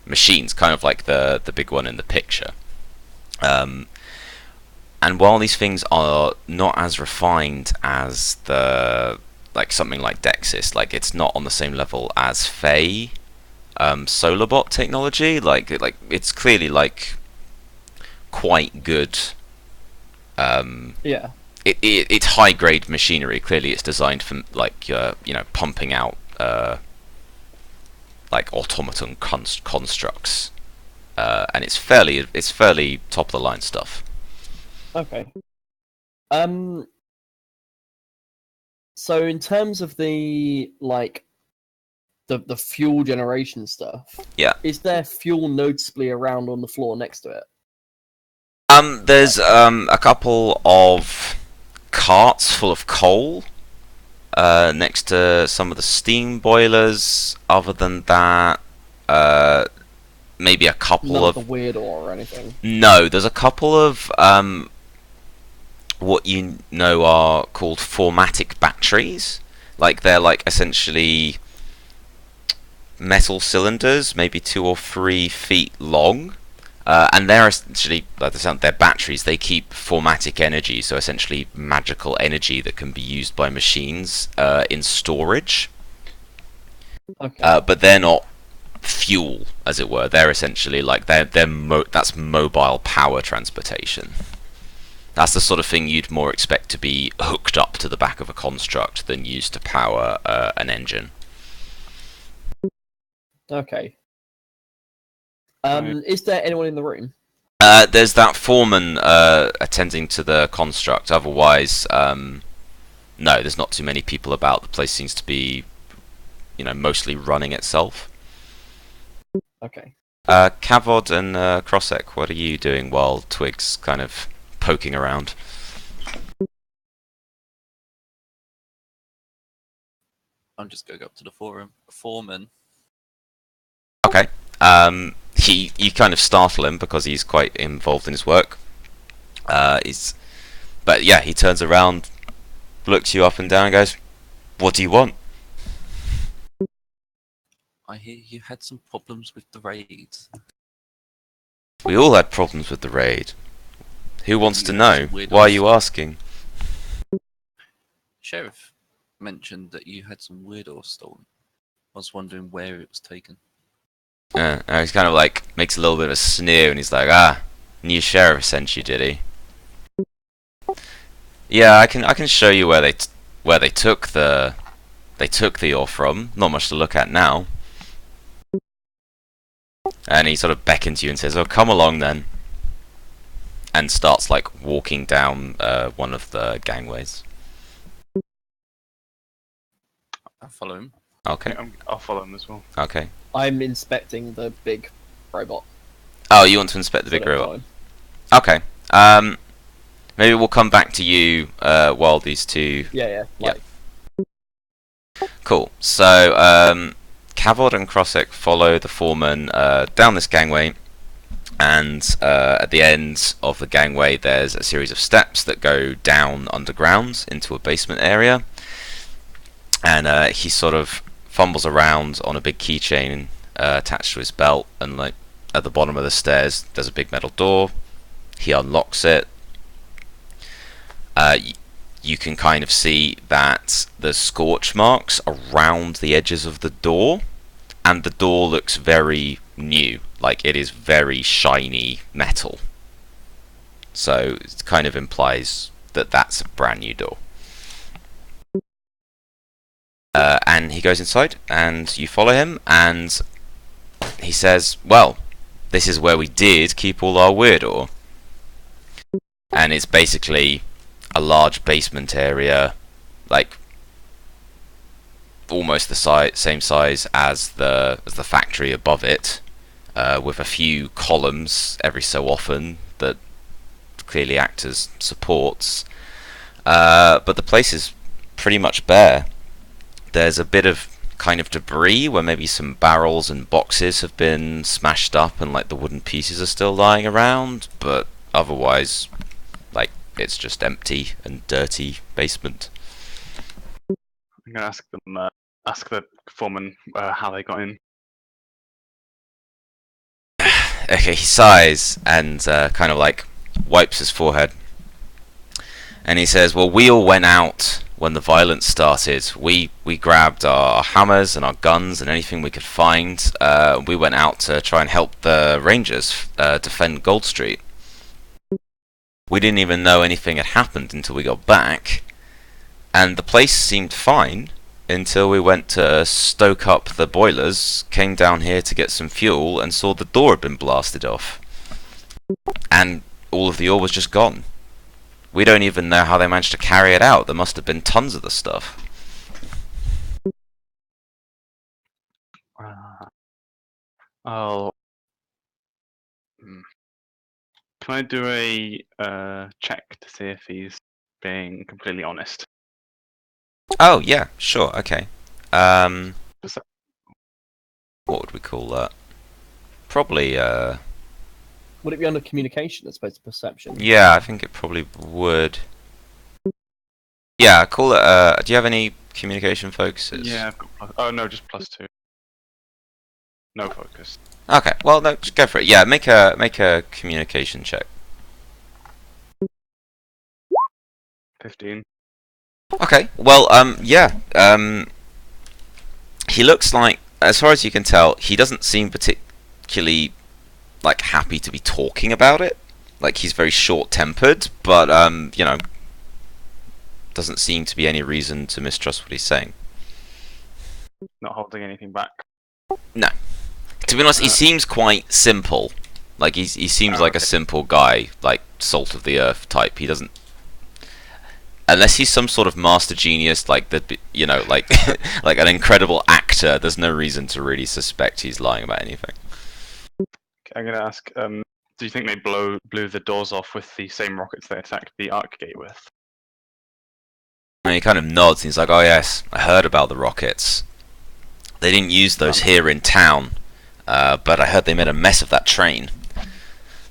machines, kind of like the big one in the picture. And while these things are not as refined as something like Dexys, like it's not on the same level as Faye Solarbot technology, like it's clearly like quite good. Yeah. It's high grade machinery. Clearly, it's designed for like pumping out like automaton constructs, and it's fairly top of the line stuff. Okay. So in terms of the the fuel generation stuff, Yeah. is there fuel noticeably around on the floor next to it? There's a couple of carts full of coal next to some of the steam boilers. Other than that, maybe a couple None of of the weird ore or anything. No, there's a couple of what you know are called formatic batteries. Like they're like essentially metal cylinders, maybe 2 or 3 feet long. And they're essentially, like they're batteries. They keep formatic energy, so essentially magical energy that can be used by machines in storage. Okay. But they're not fuel, as it were. They're essentially like that's mobile power transportation. That's the sort of thing you'd more expect to be hooked up to the back of a construct than used to power an engine. Okay. Is there anyone in the room? There's that foreman attending to the construct. Otherwise, no, there's not too many people about. The place seems to be, mostly running itself. Okay. Kavod and Krossek, what are you doing while Twig's kind of poking around? I'm just going up to the foreman. Okay. You kind of startle him because he's quite involved in his work. But yeah, he turns around, looks you up and down, and goes, "What do you want?" I hear you had some problems with the raids. We all had problems with the raid. Who wants You to had know? some weirdos. Why are you asking? Sheriff mentioned that you had some weirdo stolen. I was wondering where it was taken. He's kind of like makes a little bit of a sneer, and he's like, "Ah, new sheriff sent you, did he?" Yeah, I can show you where they took the ore from. Not much to look at now. And he sort of beckons you and says, "Oh, come along then." And starts like walking down one of the gangways. I follow him. Okay. Yeah, I'll follow him as well. Okay. I'm inspecting the big robot. Oh, you want to inspect the so big don't robot? follow him. Okay. Maybe we'll come back to you while these two. Yeah. Yep. Cool. So, Cavod and Krossick follow the foreman down this gangway, and at the end of the gangway, there's a series of steps that go down underground into a basement area. And he sort of fumbles around on a big keychain attached to his belt, and like at the bottom of the stairs, there's a big metal door. He unlocks it. You can kind of see that there's scorch marks around the edges of the door, and the door looks very new, like it is very shiny metal. So it kind of implies that that's a brand new door. And he goes inside, and you follow him, and he says, "Well, this is where we did keep all our weird ore." And it's basically a large basement area, like almost the same size as the factory above it, with a few columns every so often that clearly act as supports. But the place is pretty much bare. There's a bit of kind of debris where maybe some barrels and boxes have been smashed up and like the wooden pieces are still lying around, but otherwise, like, it's just empty and dirty basement. I'm gonna ask the foreman how they got in. Okay, he sighs and kind of like wipes his forehead. And he says, "Well, we all went out when the violence started. We grabbed our hammers and our guns and anything we could find. We went out to try and help the Rangers defend Gold Street. We didn't even know anything had happened until we got back. And the place seemed fine until we went to stoke up the boilers, came down here to get some fuel, and saw the door had been blasted off. And all of the ore was just gone. We don't even know how they managed to carry it out. There must have been tons of the stuff." I'll. Can I do a check to see if he's being completely honest? Oh, yeah, sure, okay. Perce- What would we call that? Probably, Would it be under communication as opposed to perception? yeah, I think it probably would. Yeah, call it, do you have any communication focuses? Yeah, I've got oh no, just +2. No focus. Okay, well, no, just go for it. Yeah, make a communication check. 15. Okay, well, yeah, he looks like, as far as you can tell, he doesn't seem particularly, like, happy to be talking about it. Like, he's very short-tempered, but, you know, doesn't seem to be any reason to mistrust what he's saying. Not holding anything back. No. To be honest, he seems quite simple. Like, he seems like a simple guy, like, salt of the earth type. He doesn't... Unless he's some sort of master genius, like, you know, like, like an incredible actor, there's no reason to really suspect he's lying about anything. I'm gonna ask, do you think they blew the doors off with the same rockets they attacked the Arc Gate with? And he kind of nods, and he's like, "Oh yes, I heard about the rockets. They didn't use those here in town, but I heard they made a mess of that train.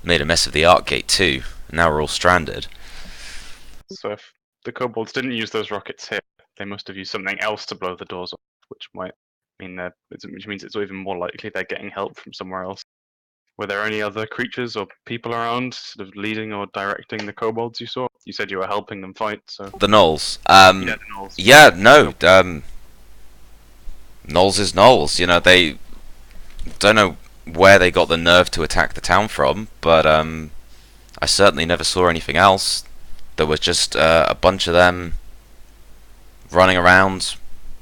Made a mess of the Arc Gate too, and now we're all stranded." So if the kobolds didn't use those rockets here, they must have used something else to blow the doors off, which might I mean, which means it's even more likely they're getting help from somewhere else. Were there any other creatures or people around, sort of leading or directing the kobolds you saw? You said you were helping them fight, so The gnolls. yeah, the gnolls. Yeah, no. Gnolls is gnolls. You know, they don't know where they got the nerve to attack the town from, but I certainly never saw anything else. There was just a bunch of them running around,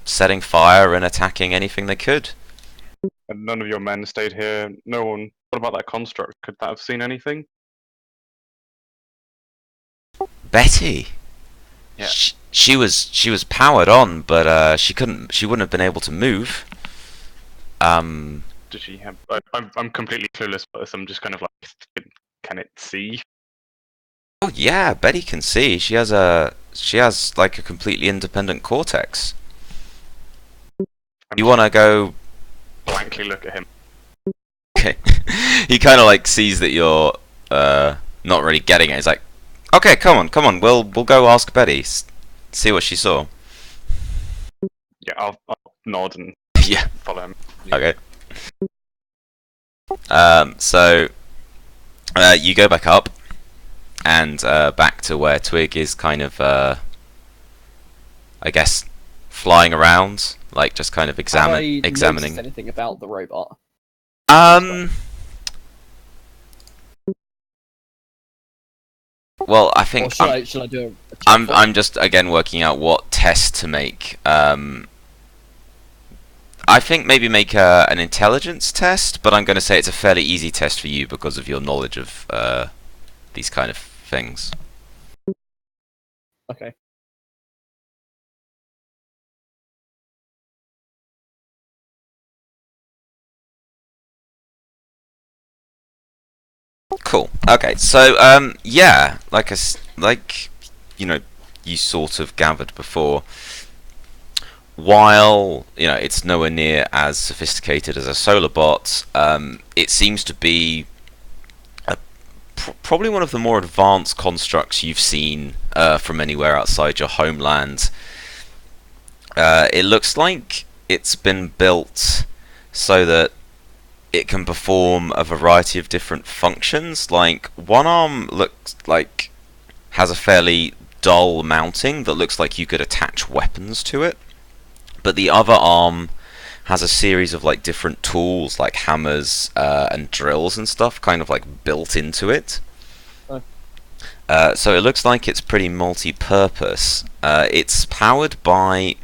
setting fire and attacking anything they could. And none of your men stayed here. No one. What about that construct? Could that have seen anything? Betty. Yeah. She was powered on, but she wouldn't have been able to move. Did she have? I'm completely clueless about this. I'm just kind of like, can it see? Oh yeah, Betty can see. She has like a completely independent cortex. You wanna go? Blankly look at him. Okay. He kind of like sees that you're not really getting it. He's like, okay, come on, we'll go ask Betty, see what she saw. Yeah, I'll nod and Yeah. follow him. Okay. So you go back up and back to where Twig is kind of, I guess, flying around, like just kind of examining. Noticed anything about the robot? Well, I Or think should I do a check I'm just again working out what test to make. I think maybe make an intelligence test, but I'm going to say it's a fairly easy test for you because of your knowledge of these kind of things. Okay. Cool. Okay. So yeah, like you know, you sort of gathered before. While it's nowhere near as sophisticated as a solar bot, it seems to be probably one of the more advanced constructs you've seen from anywhere outside your homeland. It looks like it's been built so that it can perform a variety of different functions. Like one arm looks like has a fairly dull mounting that looks like you could attach weapons to it, but the other arm has a series of like different tools like hammers and drills and stuff kind of like built into it. So it looks like it's pretty multi-purpose. It's powered by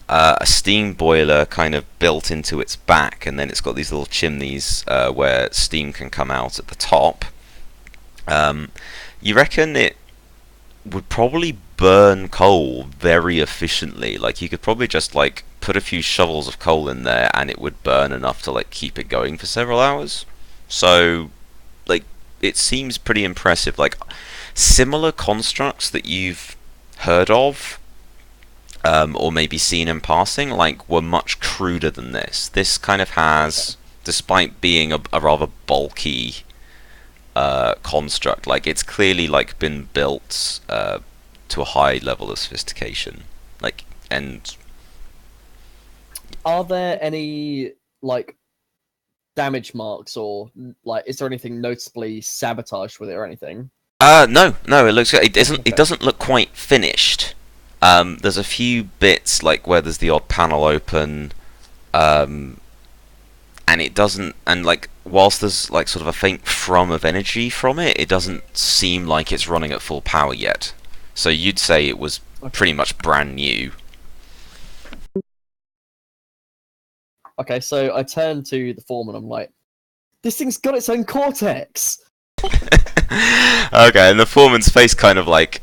a steam boiler kind of built into its back, and then it's got these little chimneys where steam can come out at the top. You reckon it would probably burn coal very efficiently? Like you could probably just like put a few shovels of coal in there and it would burn enough to like keep it going for several hours. So like it seems pretty impressive. Like similar constructs that you've heard of or maybe seen in passing, like were much cruder than this. This kind of has, despite being a rather bulky construct, like it's clearly like been built to a high level of sophistication. Like, and Are there any like damage marks or like is there anything noticeably sabotaged with it or anything? no, it looks good. It Okay. doesn't look quite finished. There's a few bits like where there's the odd panel open, and it doesn't. And like whilst there's like sort of a faint thrum of energy from it, it doesn't seem like it's running at full power yet. So you'd say it was pretty much brand new. Okay, so I turn to the foreman. I'm like, this thing's got its own cortex. Okay, and the foreman's face kind of like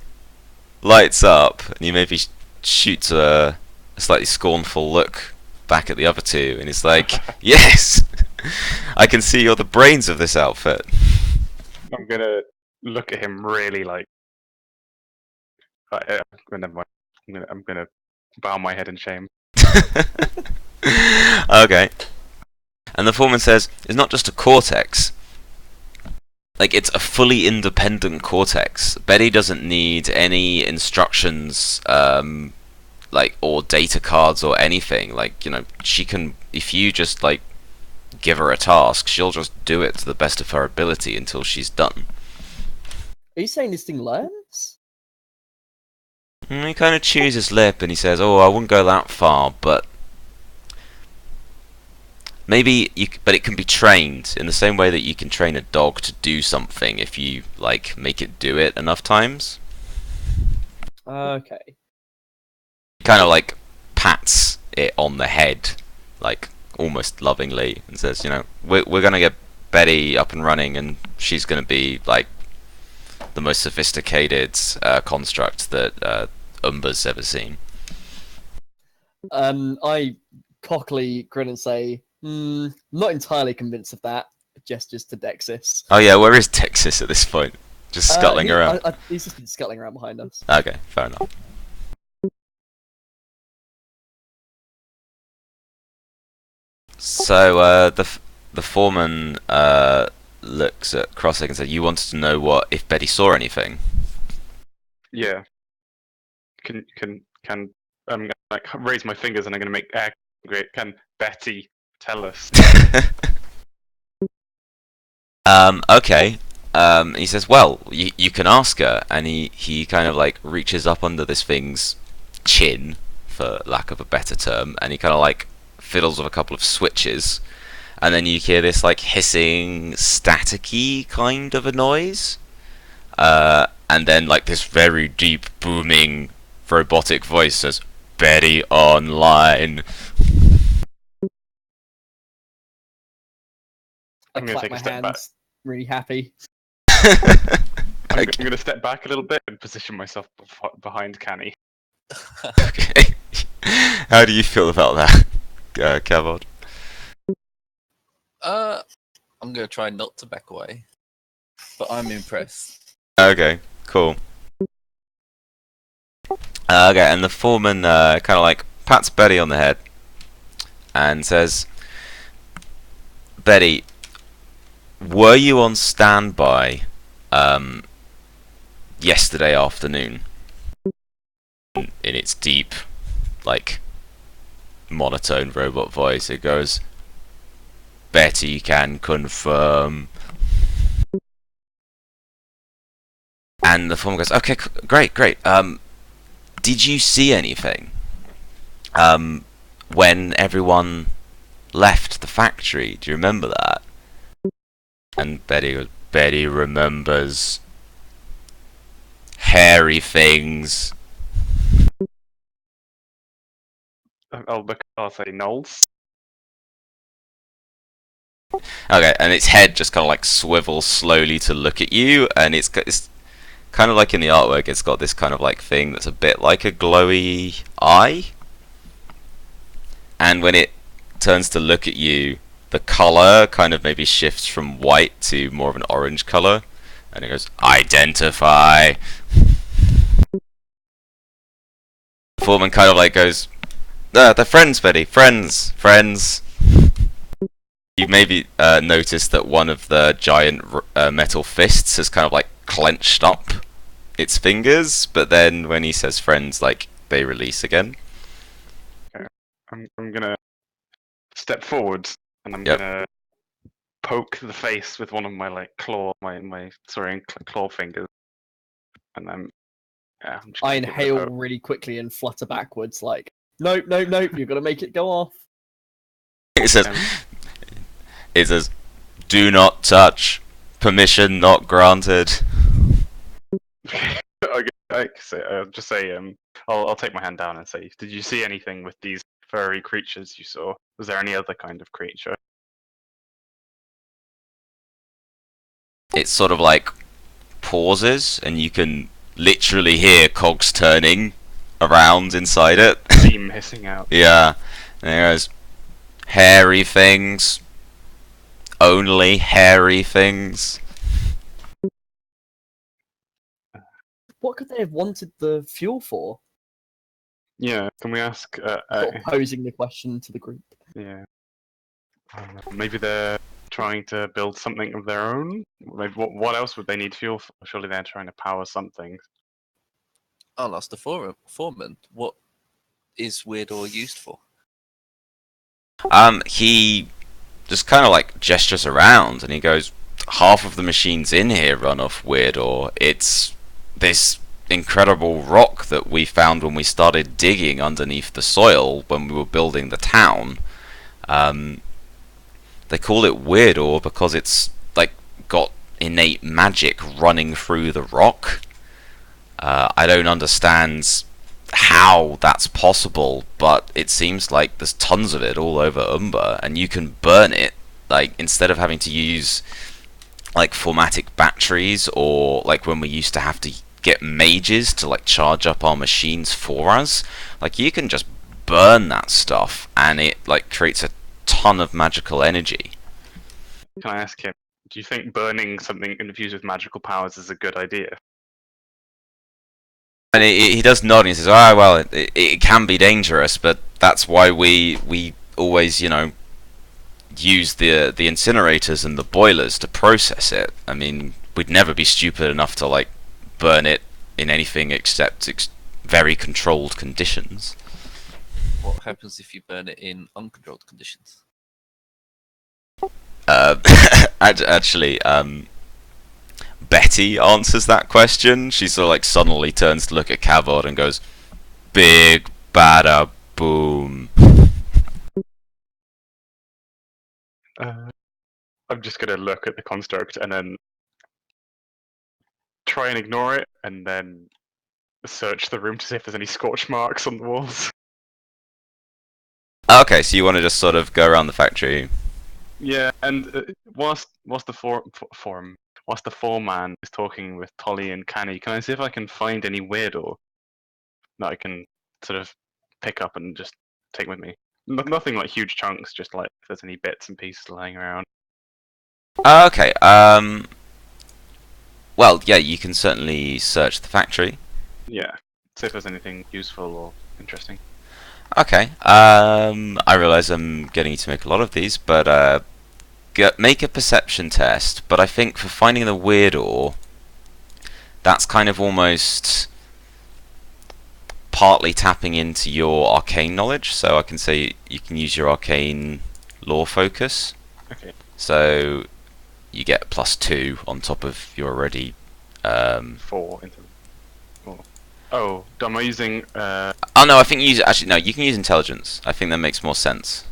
lights up, and he maybe shoots a slightly scornful look back at the other two, and he's like, "Yes, I can see you're the brains of this outfit." I'm gonna look at him really like. Never mind. I'm gonna bow my head in shame. Okay. And the foreman says, it's not just a cortex. Like, it's a fully independent cortex. Betty doesn't need any instructions, like, or data cards or anything. Like, you know, she can, if you just like give her a task, she'll just do it to the best of her ability until she's done. Are you saying this thing learns? He kind of chews his lip and he says, "Oh, I wouldn't go that far, but maybe but it can be trained in the same way that you can train a dog to do something if you like make it do it enough times." Okay. He kind of like pats it on the head, like almost lovingly, and says, "You know, we're gonna get Betty up and running, and she's gonna be like the most sophisticated construct that Umber's ever seen." I cockily grin and say, not entirely convinced of that. Gestures to Dexis. Oh yeah, where is Texas at this point? Just scuttling around. He's just been scuttling around behind us. Okay, fair enough. So the foreman looks at Crossing and says, "You wanted to know what if Betty saw anything?" Yeah. Can I'm gonna like raise my fingers and I'm gonna make great. Can Betty tell us? Okay. He says, "Well, you can ask her," and he kind of like reaches up under this thing's chin, for lack of a better term, and he kind of like fiddles with a couple of switches, and then you hear this like hissing, staticky kind of a noise, and then like this very deep, booming, robotic voice says, "Betty online." I I'm gonna clap take a my step back. hands, really happy. I'm Okay. gonna step back a little bit and position myself behind Canny. Okay. How do you feel about that, Cavod? I'm gonna try not to back away, but I'm impressed. Okay, cool. Okay, and the foreman kind of like pats Betty on the head and says, "Betty, were you on standby yesterday afternoon?" In its deep, like, monotone robot voice, it goes, "Betty can confirm." And the foreman goes, "Okay, great. Did you see anything when everyone left the factory? Do you remember that?" And Betty goes, "Betty remembers hairy things." I'll say Knowles. Okay, and its head just kind of like swivels slowly to look at you, and it's kind of like in the artwork, it's got this kind of like thing that's a bit like a glowy eye. And when it turns to look at you, the color kind of maybe shifts from white to more of an orange color, and it goes, "Identify." Foreman kind of like goes, "They're friends, Betty. Friends." You maybe noticed that one of the giant metal fists has kind of like clenched up its fingers, but then when he says friends, like, they release again. I'm gonna step forward and I'm Yep. gonna poke the face with one of my like claw fingers, and then I'm just I gonna give it a inhale poke. really quickly and flutter backwards, like, nope, you've got to make it go off. It says, Um, "Do not touch. Permission not granted." I'll just say I'll take my hand down and say, did you see anything with these furry creatures you saw? Was there any other kind of creature? It sort of like pauses, and you can literally hear cogs turning around inside it. Steam hissing out. Yeah. And it goes, "Hairy things. Only hairy things." What could they have wanted the fuel for? Yeah, can we ask? Sort of posing the question to the group. Yeah. I don't know, maybe they're trying to build something of their own. Maybe, what else would they need fuel for? Surely they're trying to power something. I'll ask the foreman. What is Weirdor used for? He just kind of like gestures around and he goes, half of the machines in here run off Weirdor. It's this incredible rock that we found when we started digging underneath the soil when we were building the town. They call it Weirdor because it's like got innate magic running through the rock. I don't understand how that's possible, but it seems like there's tons of it all over Umber, and you can burn it, like, instead of having to use like formatic batteries, or like when we used to have to get mages to like charge up our machines for us. Like, you can just burn that stuff and it like creates a ton of magical energy. Can I ask him, do you think burning something infused with magical powers is a good idea? And he does nod and he says, "Ah, well, it can be dangerous, but that's why we always, you know, use the incinerators and the boilers to process it. I mean, we'd never be stupid enough to like burn it in anything except very controlled conditions." What happens if you burn it in uncontrolled conditions? Actually, Betty answers that question. She sort of like suddenly turns to look at Cavod and goes, "Big bada boom." I'm just gonna look at the construct and then try and ignore it, and then search the room to see if there's any scorch marks on the walls. Okay, so you want to just sort of go around the factory. Yeah, and whilst the foreman is talking with Tolly and Canny, can I see if I can find any Weirdor that I can sort of pick up and just take with me? Nothing like huge chunks, just like if there's any bits and pieces lying around. Okay, well, yeah, you can certainly search the factory. Yeah, see if there's anything useful or interesting. Okay, I realize I'm getting you to make a lot of these, but make a perception test. But I think for finding the Weirdor, that's kind of almost partly tapping into your arcane knowledge. So I can say you can use your arcane lore focus. Okay. So you get +2 on top of your already. 4 into. Oh, am I using? Oh no, I think you use actually no. You can use intelligence. I think that makes more sense.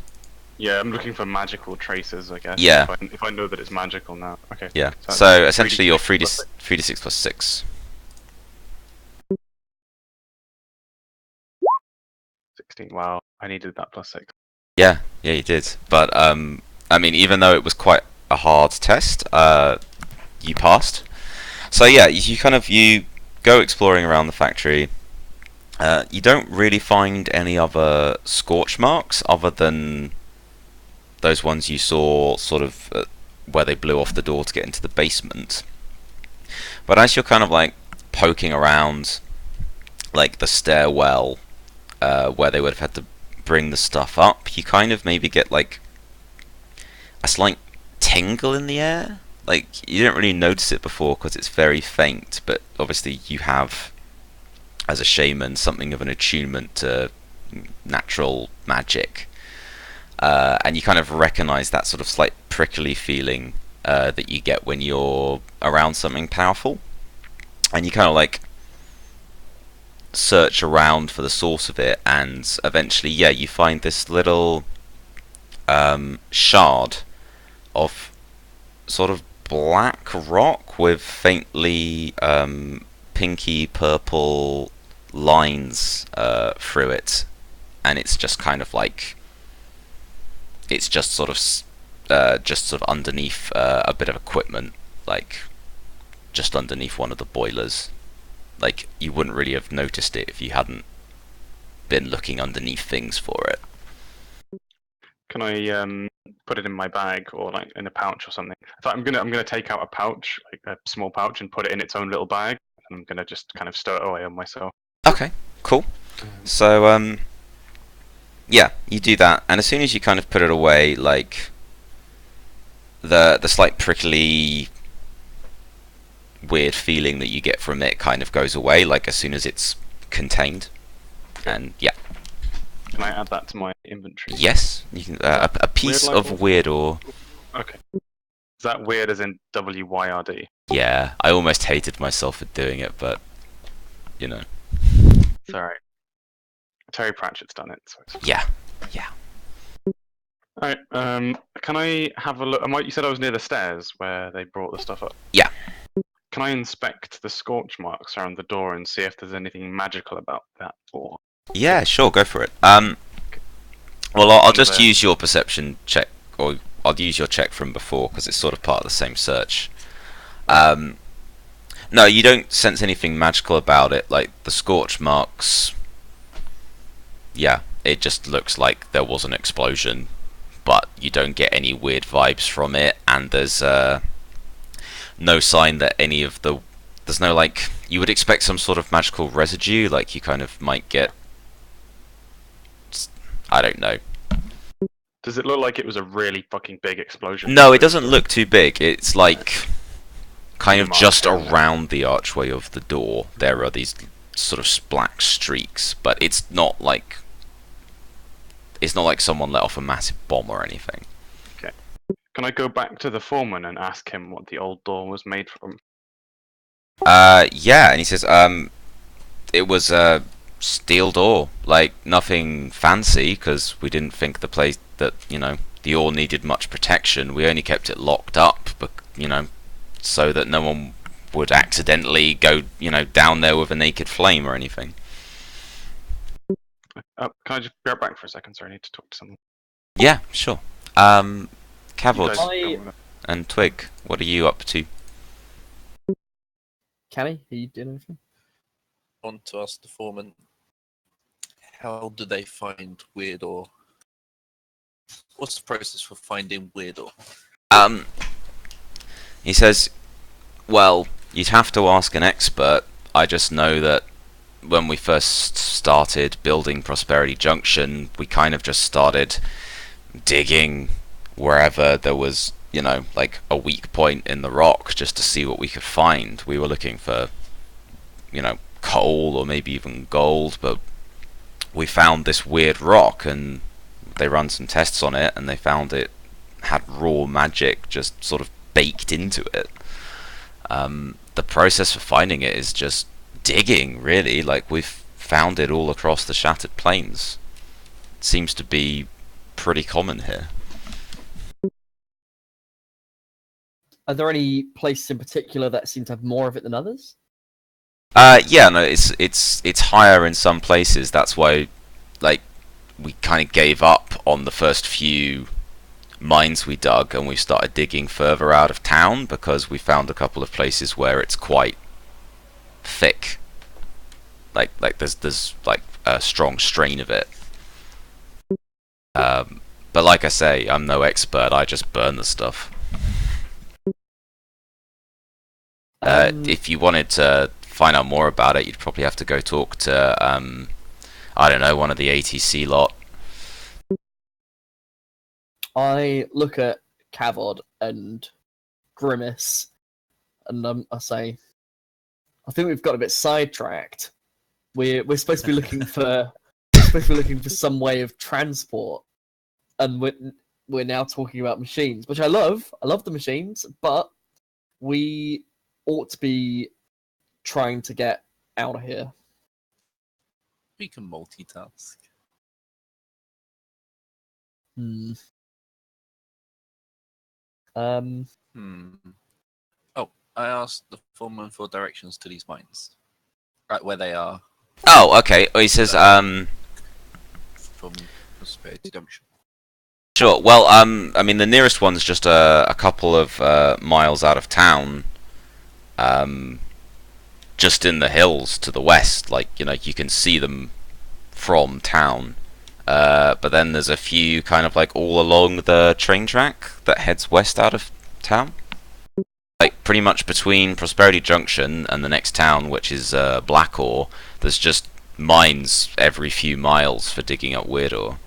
Yeah, I'm looking for magical traces, I guess. Yeah. If I know that it's magical now. Okay. Yeah. that's So essentially, 3d6 you're plus 3d6 plus 6. 16. Wow, I needed that +6. Yeah, you did. But I mean, even though it was quite a hard test, you passed. So yeah, you go exploring around the factory. You don't really find any other scorch marks other than those ones you saw sort of where they blew off the door to get into the basement. But as you're kind of like poking around like the stairwell where they would have had to bring the stuff up, you kind of maybe get like a slight tingle in the air. Like, you didn't really notice it before because it's very faint, but obviously you have, as a shaman, something of an attunement to natural magic. And you kind of recognize that sort of slight prickly feeling that you get when you're around something powerful. And you kind of like search around for the source of it, and eventually, yeah, you find this little shard of sort of black rock with faintly pinky purple lines through it, and it's just kind of like it's just sort of underneath a bit of equipment, like just underneath one of the boilers. Like, you wouldn't really have noticed it if you hadn't been looking underneath things for it. Can I put it in my bag or like in a pouch or something? In fact, I'm gonna take out a pouch, like a small pouch, and put it in its own little bag. And I'm gonna just kind of stow it away on myself. Okay, cool. So yeah, you do that, and as soon as you kind of put it away, like the slight prickly weird feeling that you get from it kind of goes away, like as soon as it's contained. And yeah. Can I add that to my inventory? Yes, you can. A piece Weird, like- of weird ore. Okay. Is that weird as in WYRD? Yeah, I almost hated myself for doing it, but you know. It's alright. Terry Pratchett's done it, so it's Yeah. Alright, can I have a look? You said I was near the stairs where they brought the stuff up. Yeah. Can I inspect the scorch marks around the door and see if there's anything magical about that door? Yeah, sure, go for it. Well, I'll just There. use your perception check, or I'll use your check from before because it's sort of part of the same search. No, you don't sense anything magical about it. Like the scorch marks. Yeah, it just looks like there was an explosion, but you don't get any weird vibes from it, and there's no sign that any of the. There's no like. You would expect some sort of magical residue, like you kind of might get. I don't know. Does it look like it was a really fucking big explosion? No, it doesn't look too big. It's like kind of Mark just area. around the archway of the door. There are these sort of black streaks, but it's not like someone let off a massive bomb or anything. Can I go back to the foreman and ask him what the old door was made from? Yeah, and he says, it was a steel door, like nothing fancy, because we didn't think the place that the ore needed much protection. We only kept it locked up, but so that no one would accidentally go, down there with a naked flame or anything. Can I just be right back for a second? Sorry, I need to talk to someone. Yeah, sure. You Cavod guys go with it. and Twig, what are you up to? Canny, are you doing anything? Want to ask the foreman, how do they find weird ore? What's the process for finding weird ore? He says, well, you'd have to ask an expert. I just know that when we first started building Prosperity Junction, we kind of just started digging wherever there was, like a weak point in the rock just to see what we could find. We were looking for, coal or maybe even gold, but we found this weird rock and they run some tests on it and they found it had raw magic just sort of baked into it. The process for finding it is just digging, really. Like, we've found it all across the Shattered Plains. It seems to be pretty common here. Are there any places in particular that seem to have more of it than others? Yeah, no, it's higher in some places. That's why, like, we kind of gave up on the first few mines we dug, and we started digging further out of town because we found a couple of places where it's quite thick. Like there's like a strong strain of it. But like I say, I'm no expert. I just burn the stuff. If you wanted to find out more about it, you'd probably have to go talk to I don't know, one of the ATC lot. I look at Cavod and Grimace, and I say, I think we've got a bit sidetracked. We're supposed to be looking for some way of transport, and we're now talking about machines, which I love. I love the machines, but we ought to be trying to get out of here. We can multitask. Oh, I asked the foreman for directions to these mines. Right where they are Oh, okay. Oh, he says, from Prosperity Junction. sure. Well, I mean, the nearest one's just a couple of miles out of town, just in the hills to the west. Like, you can see them from town. But then there's a few kind of like all along the train track that heads west out of town. Like, pretty much between Prosperity Junction and the next town, which is Blackore, there's just mines every few miles for digging up weird ore.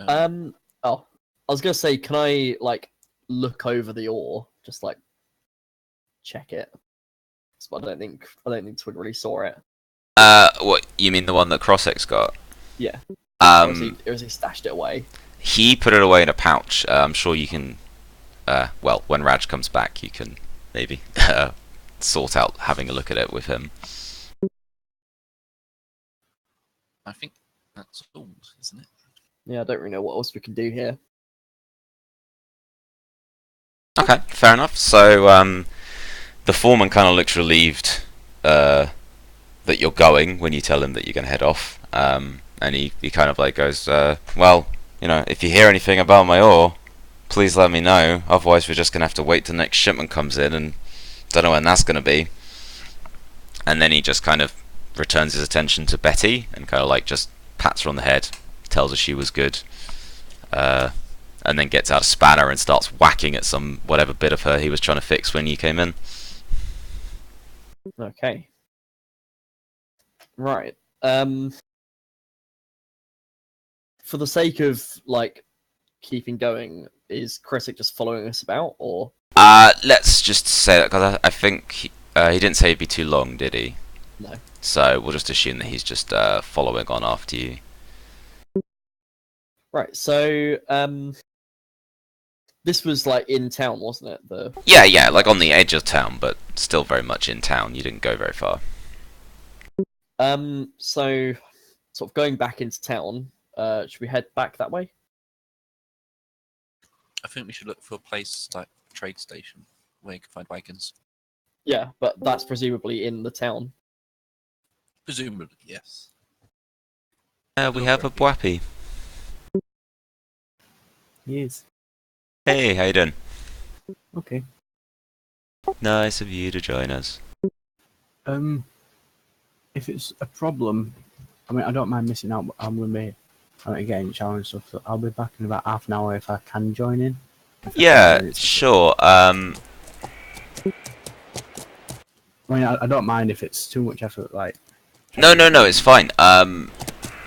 Oh, I was gonna say, can I like look over the ore, just like check it. But I don't think Twig really saw it. What you mean the one that Crossex got? Yeah. Or has he stashed it away? He put it away in a pouch. I'm sure you can. Well, when Raj comes back, you can maybe sort out having a look at it with him. I think that's all, isn't it? Yeah, I don't really know what else we can do here. Okay, fair enough. So the foreman kind of looks relieved that you're going when you tell him that you're going to head off, and he kind of like goes, well, you know, if you hear anything about my ore, please let me know. Otherwise, we're just going to have to wait till the next shipment comes in, and don't know when that's going to be. And then he just kind of returns his attention to Betty and kind of like just pats her on the head, tells her she was good, and then gets out a spanner and starts whacking at some whatever bit of her he was trying to fix when you came in. Okay. Right. For the sake of like keeping going, is Krisick just following us about, or? Let's just say that because I think he didn't say it'd be too long, did he? No. So we'll just assume that he's just following on after you. Right. So this was like in town, wasn't it? Yeah, like on the edge of town, but still very much in town. You didn't go very far. So sort of going back into town. Should we head back that way? I think we should look for a place like a trade station where you can find wagons. Yeah, but that's presumably in the town. Presumably, yes. We have a Bwappy. Yes. Hey, how you doing? Okay. Nice of you to join us. If it's a problem, I mean, I don't mind missing out, but I'm going to be getting challenged stuff, so I'll be back in about half an hour if I can join in. Yeah, sure. I mean, I don't mind if it's too much effort, like... No, it's fine. I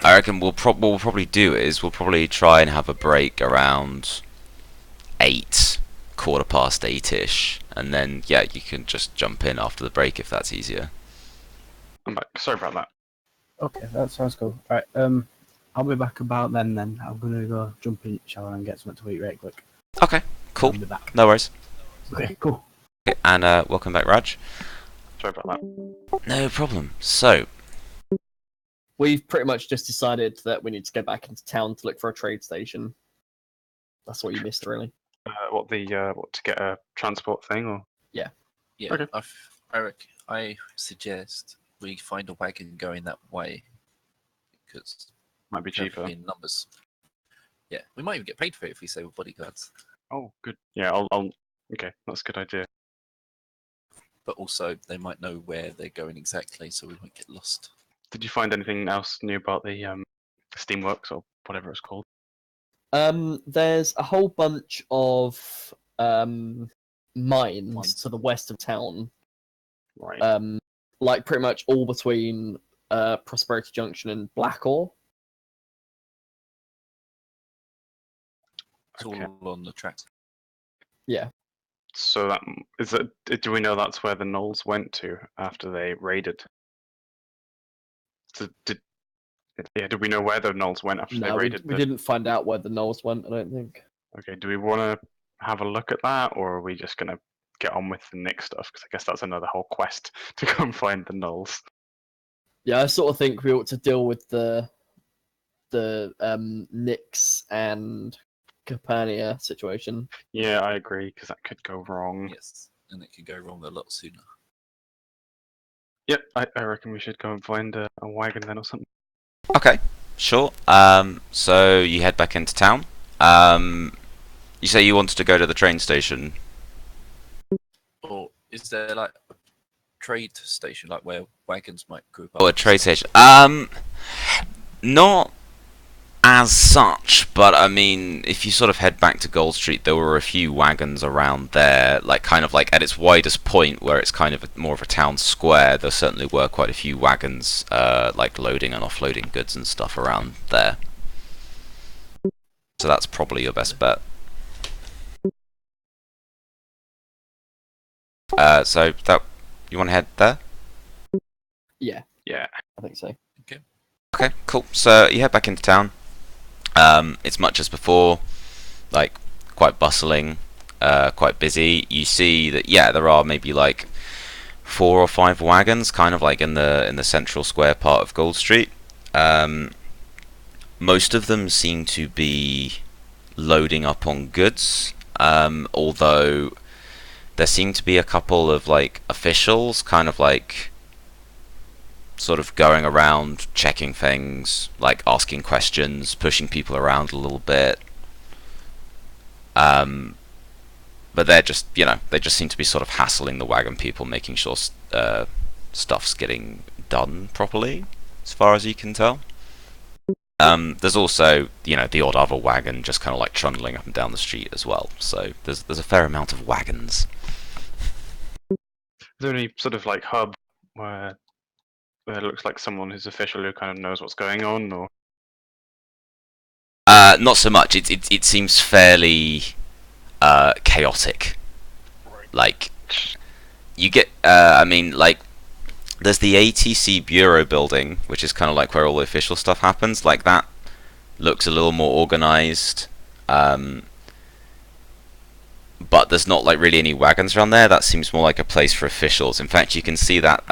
reckon what we'll probably do is we'll probably try and have a break around 8, 8:15ish, and then yeah, you can just jump in after the break if that's easier. I'm back. Sorry about that. Okay, that sounds cool. Right, I'll be back about then. I'm gonna go jump in the shower and get something to eat right quick. Okay, cool. I'll be back. No worries. Okay, cool. Okay, and welcome back, Raj. Sorry about that. No problem. So, We've pretty much just decided that we need to go back into town to look for a trade station. That's what you missed, really. What to get a transport thing or? Yeah, Okay. I suggest we find a wagon going that way because Might be cheaper. in numbers. Yeah, we might even get paid for it if we say we're bodyguards. Oh, good. Yeah, I'll. Okay, that's a good idea. But also, they might know where they're going exactly, so we won't get lost. Did you find anything else new about the Steamworks or whatever it's called? There's a whole bunch of mines to the west of town. Right. Like pretty much all between Prosperity Junction and Blackore. It's Okay. all on the tracks. Yeah. So that is it. Do we know that's where the gnolls went to after they raided? So did we know where the gnolls went after they No, raided? we didn't find out where the gnolls went, I don't think. Okay. Do we want to have a look at that, or are we just gonna get on with the Nick stuff? Because I guess that's another whole quest to go and find the gnolls. Yeah, I sort of think we ought to deal with the Nyx and Capernia situation. Yeah, I agree, because that could go wrong. Yes, and it could go wrong a lot sooner. Yep, I reckon we should go and find a wagon then or something. okay, sure. So you head back into town. You say you wanted to go to the train station. Or is there like a trade station, like where wagons might group up? Oh, a trade station. Not as such, but I mean, if you sort of head back to Gold Street, there were a few wagons around there, like kind of like at its widest point, where it's kind of more of a town square. There certainly were quite a few wagons, like loading and offloading goods and stuff around there. So that's probably your best bet. So that you want to head there? Yeah, Yeah. I think so. Okay, cool. So you head back into town. It's much as before, like quite bustling, quite busy. You see that there are maybe like 4 or 5 wagons, kind of like in the central square part of Gold Street. Most of them seem to be loading up on goods, although there seem to be a couple of like officials, kind of like sort of going around checking things, like asking questions, pushing people around a little bit. But they're just, they just seem to be sort of hassling the wagon people, making sure stuff's getting done properly, as far as you can tell. There's also, the odd other wagon just kind of like trundling up and down the street as well. So there's a fair amount of wagons. Is there any sort of like hub where it looks like someone who's official who kind of knows what's going on, or? Not so much. It seems fairly chaotic. Like you get, there's the ATC Bureau building, which is kind of like where all the official stuff happens. Like that looks a little more organized. But there's not like really any wagons around there. That seems more like a place for officials. In fact, you can see that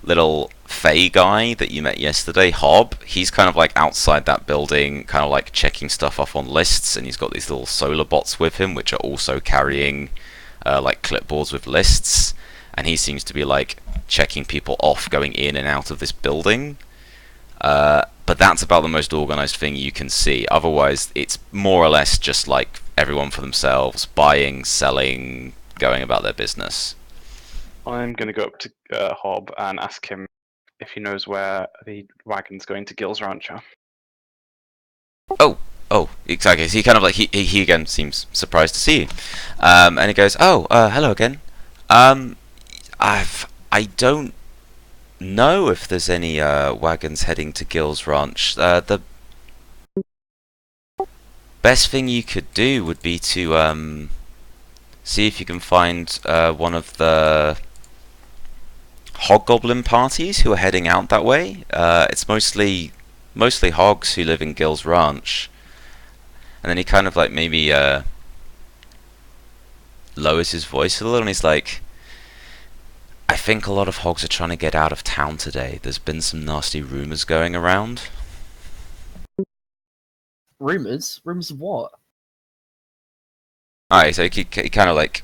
little Fey guy that you met yesterday, Hob. He's kind of like outside that building, kind of like checking stuff off on lists, and he's got these little solar bots with him, which are also carrying like clipboards with lists. And he seems to be like checking people off going in and out of this building. But that's about the most organized thing you can see. Otherwise, it's more or less just like everyone for themselves, buying, selling, going about their business. I'm going to go up to Hob and ask him if he knows where the wagon's going to Gil's Ranch are. Oh, exactly. So he kind of like he again seems surprised to see you, and he goes, "Oh, hello again. I don't know if there's any wagons heading to Gil's Ranch. The best thing you could do would be to see if you can find one of the hobgoblin parties who are heading out that way. It's mostly hogs who live in Gil's Ranch." And then he kind of like maybe lowers his voice a little, and he's like, "I think a lot of hogs are trying to get out of town today. There's been some nasty rumors going around." Rumors? Rumors of what? Alright, so he kind of like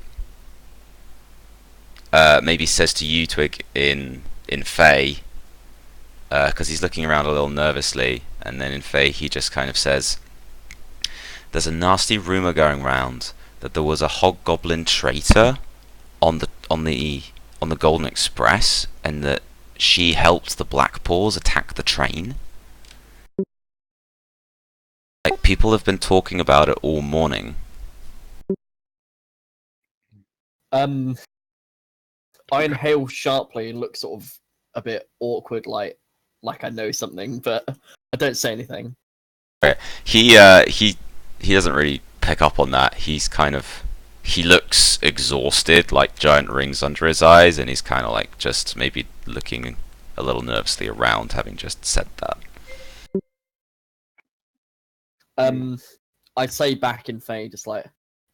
maybe says to you, Twig, in Fey, because he's looking around a little nervously, and then in Fey he just kind of says, "There's a nasty rumor going round that there was a hobgoblin traitor on the Golden Express, and that she helped the Black Paws attack the train. Like, people have been talking about it all morning." I inhale sharply and look sort of a bit awkward, like I know something, but I don't say anything. He doesn't really pick up on that. He looks exhausted, like giant rings under his eyes, and he's kind of like just maybe looking a little nervously around, having just said that. I say back in Faye, just like,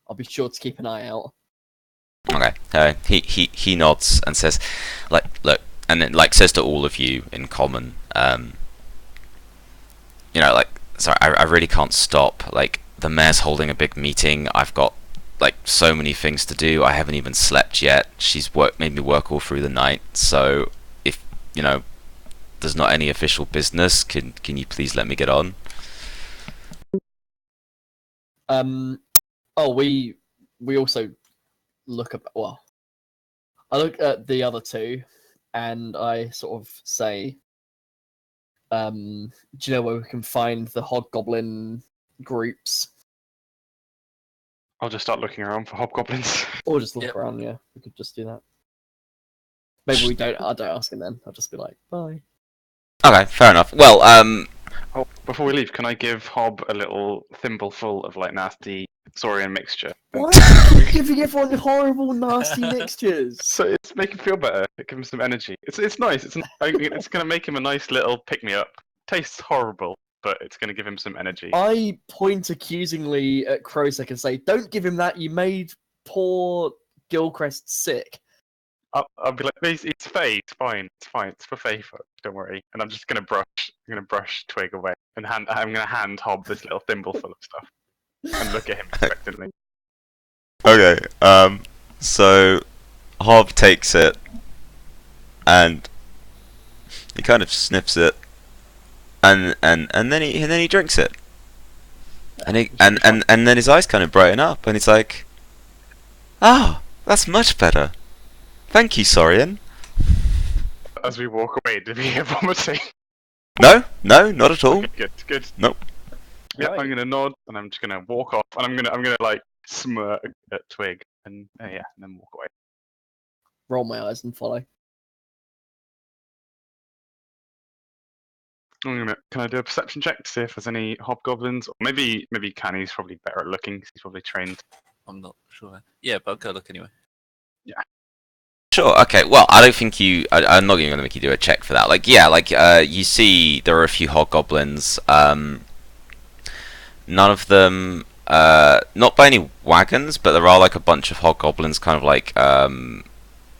I'll be sure to keep an eye out. Okay. He nods and says, like, look, and then like says to all of you in common, like, sorry, I really can't stop. Like, the mayor's holding a big meeting. I've got like so many things to do. I haven't even slept yet. She's made me work all through the night. So if there's not any official business, can you please let me get on? We also look at, well, I look at the other two, and I sort of say, do you know where we can find the hobgoblin groups? I'll just start looking around for hobgoblins. Or just look Yep. around, yeah. We could just do that. Maybe I don't ask him then. I'll just be like, bye. Okay, fair enough. Well, Oh, before we leave, can I give Hob a little thimbleful of like nasty Saurian mixture? Why are you giving everyone horrible, nasty mixtures? So it's make him feel better. It gives him some energy. It's nice. It's gonna make him a nice little pick me up. Tastes horrible, but it's gonna give him some energy. I point accusingly at Krosek and say, "Don't give him that. You made poor Gilchrist sick." I'll be like, it's Faye. It's fine. It's fine. It's for Faye. Don't worry. And I'm just gonna brush. I'm gonna brush Twig away and I'm gonna hand Hob this little thimbleful of stuff and look at him expectantly. Okay. So Hob takes it and he kind of sniffs it, and then he drinks it, and then his eyes kind of brighten up, and he's like, "Oh, that's much better. Thank you, Saurian." As we walk away, did we hear vomiting? No, not at all. Okay, good. Nope. Yeah, Right. I'm gonna nod and I'm just gonna walk off and I'm gonna like smirk at Twig and and then walk away. Roll my eyes and follow. Can I do a perception check to see if there's any hobgoblins? Or maybe Canny's probably better at looking 'cause he's probably trained. I'm not sure. Yeah, but I'll go look anyway. Sure. Okay. Well, I don't think you. I'm not even going to make you do a check for that. Like, yeah, like you see, there are a few hobgoblins. None of them, not by any wagons, but there are like a bunch of hobgoblins, kind of like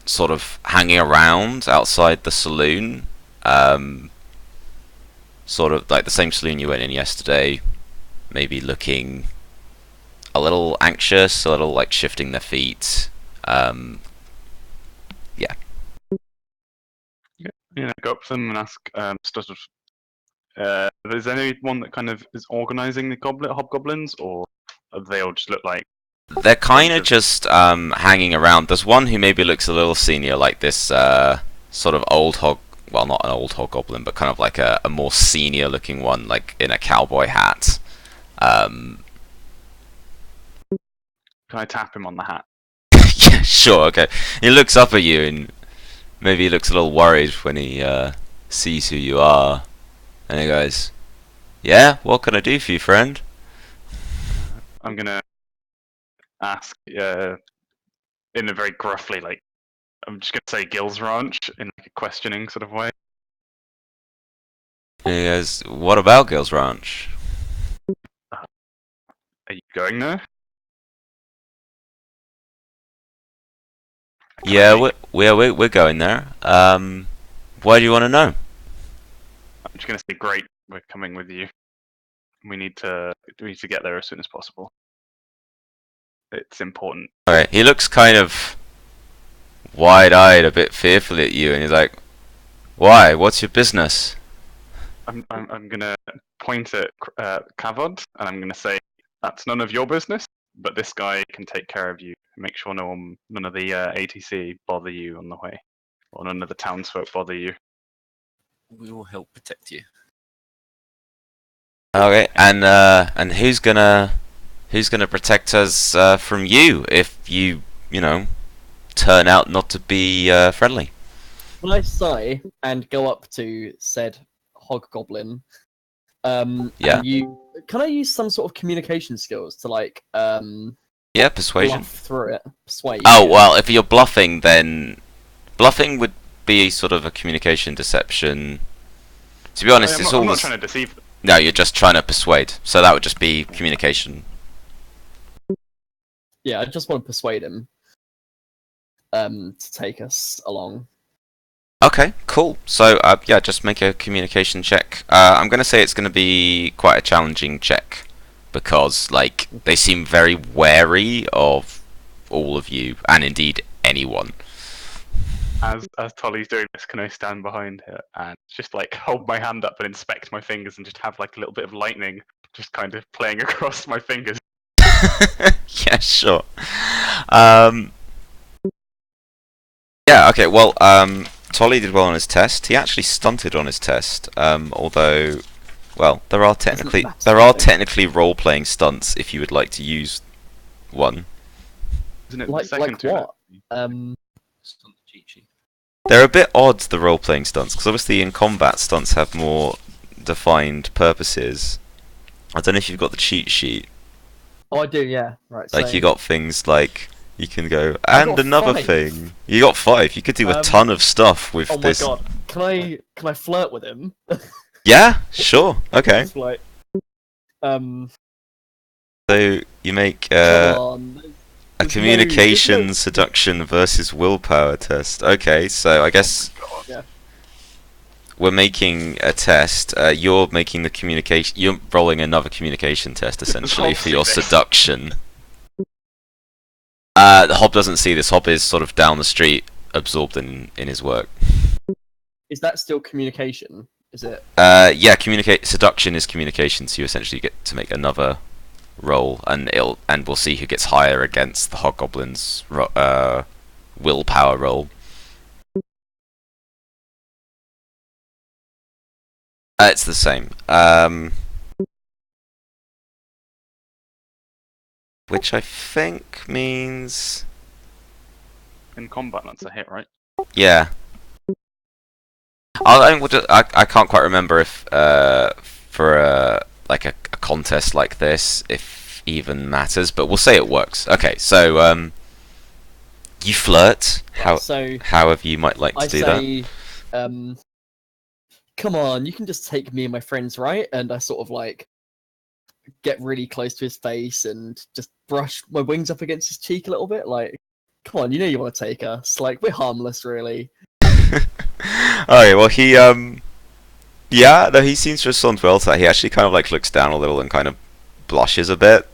sort of hanging around outside the saloon. Sort of like the same saloon you went in yesterday. Maybe looking a little anxious, a little like shifting their feet. Go up to them and ask sort of is there anyone that kind of is organising the hobgoblins, or they all just look like They're kind of just hanging around. There's one who maybe looks a little senior, like this sort of old hog. Well, not an old hobgoblin, but kind of like a more senior looking one, like in a cowboy hat. can I tap him on the hat? Yeah, sure, okay. He looks up at you and maybe he looks a little worried when he sees who you are. And he goes, "Yeah, what can I do for you, friend?" I'm gonna ask in a very gruffly, like I'm just gonna say Gil's Ranch in like a questioning sort of way. And he goes, "What about Gil's Ranch?" Are you going there? Yeah, we're going there. Why do you want to know? I'm just gonna say great. We're coming with you. We need to get there as soon as possible. It's important. Alright, he looks kind of wide-eyed, a bit fearfully at you, and he's like, "Why? What's your business?" I'm gonna point at Kavod and I'm gonna say that's none of your business, but this guy can take care of you. Make sure none of the ATC bother you on the way, or none of the townsfolk bother you. We will help protect you. Okay, and who's gonna protect us from you if you turn out not to be friendly? Will I sigh and go up to said hobgoblin? Yeah. And can I use some sort of communication skills to like Yeah, persuasion. bluff through it, persuade? Oh well, if you're bluffing, then bluffing would be sort of a communication deception. To be honest, it's I'm all. not trying to deceive them. No, you're just trying to persuade. So that would just be communication. Yeah, I just want to persuade him to take us along. Okay, cool. So yeah, just make a communication check. I'm gonna say it's gonna be quite a challenging check because like they seem very wary of all of you and indeed anyone. As Tolly's doing this, can I stand behind her and just like hold my hand up and inspect my fingers and just have like a little bit of lightning just kind of playing across my fingers? Yeah, sure. Yeah, okay. Well, Tolly did well on his test. He actually stunted on his test. Although, well, there are technically role-playing stunts if you would like to use one. Isn't it Like the second two? what? It's on the cheat sheet. They're a bit odd, the role-playing stunts, because obviously in combat stunts have more defined purposes. I don't know if you've got the cheat sheet. Oh, I do, yeah. Right. Like so, you got things like you can go I and got another 5. thing. You got 5. You could do a Um, ton of stuff with Oh my this. god. Can I flirt with him? Yeah, sure. Okay. Just like, So you make come on. a There's communication no- seduction versus willpower test. Okay, so I guess Yeah. we're making a test. You're making the communication. You're rolling another communication test essentially for your see this. seduction. The Hob doesn't see this. Hob is sort of down the street, absorbed in his work. Is that still communication? Is it? Yeah, seduction is communication, so you essentially get to make another roll, and we'll see who gets higher against the Hobgoblin's willpower roll. It's the same. Which I think means In combat, that's a hit, right? yeah. I can't quite remember if for like a contest like this if even matters, but we'll say it works. Okay, so you flirt. So However you might like to I do that. say, come on, you can just take me and my friends, right? And I sort of like get really close to his face and just brush my wings up against his cheek a little bit. Like, come on, you know you want to take us. Like, we're harmless, really. Okay, well yeah, no, he seems to respond well to that. He actually kind of like looks down a little and kind of blushes a bit.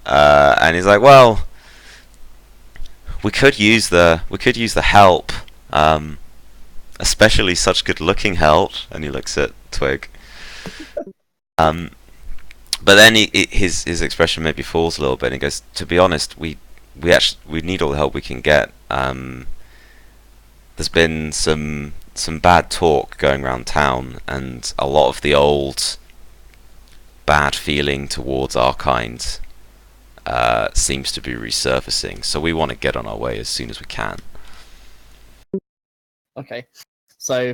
And he's like, well, we could use the help. Especially such good looking help. And he looks at Twig. But then his expression maybe falls a little bit and he goes, to be honest, we need all the help we can get. There's been some bad talk going around town, and a lot of the old bad feeling towards our kind seems to be resurfacing. So we want to get on our way as soon as we can. Okay. So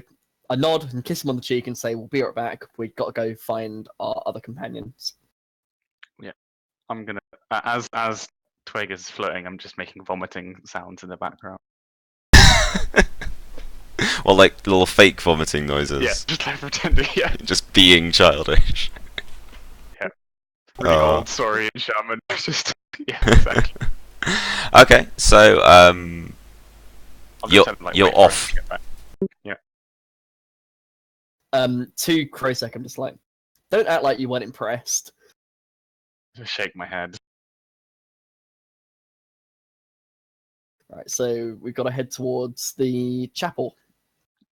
I nod and kiss him on the cheek and say, we'll be right back. We've got to go find our other companions. I'm gonna as Twig is flirting, I'm just making vomiting sounds in the background. Well, like little fake vomiting noises. Yeah, just like pretending. Yeah, Just being childish. really Oh. old sorry shaman. Just yeah, exactly. Okay, so I'll just You're- tell him, like, you're wait for him off. to get back. To Krosek, I'm just like, don't act like you weren't impressed. Just shake my head. Right, so we've got to head towards the chapel.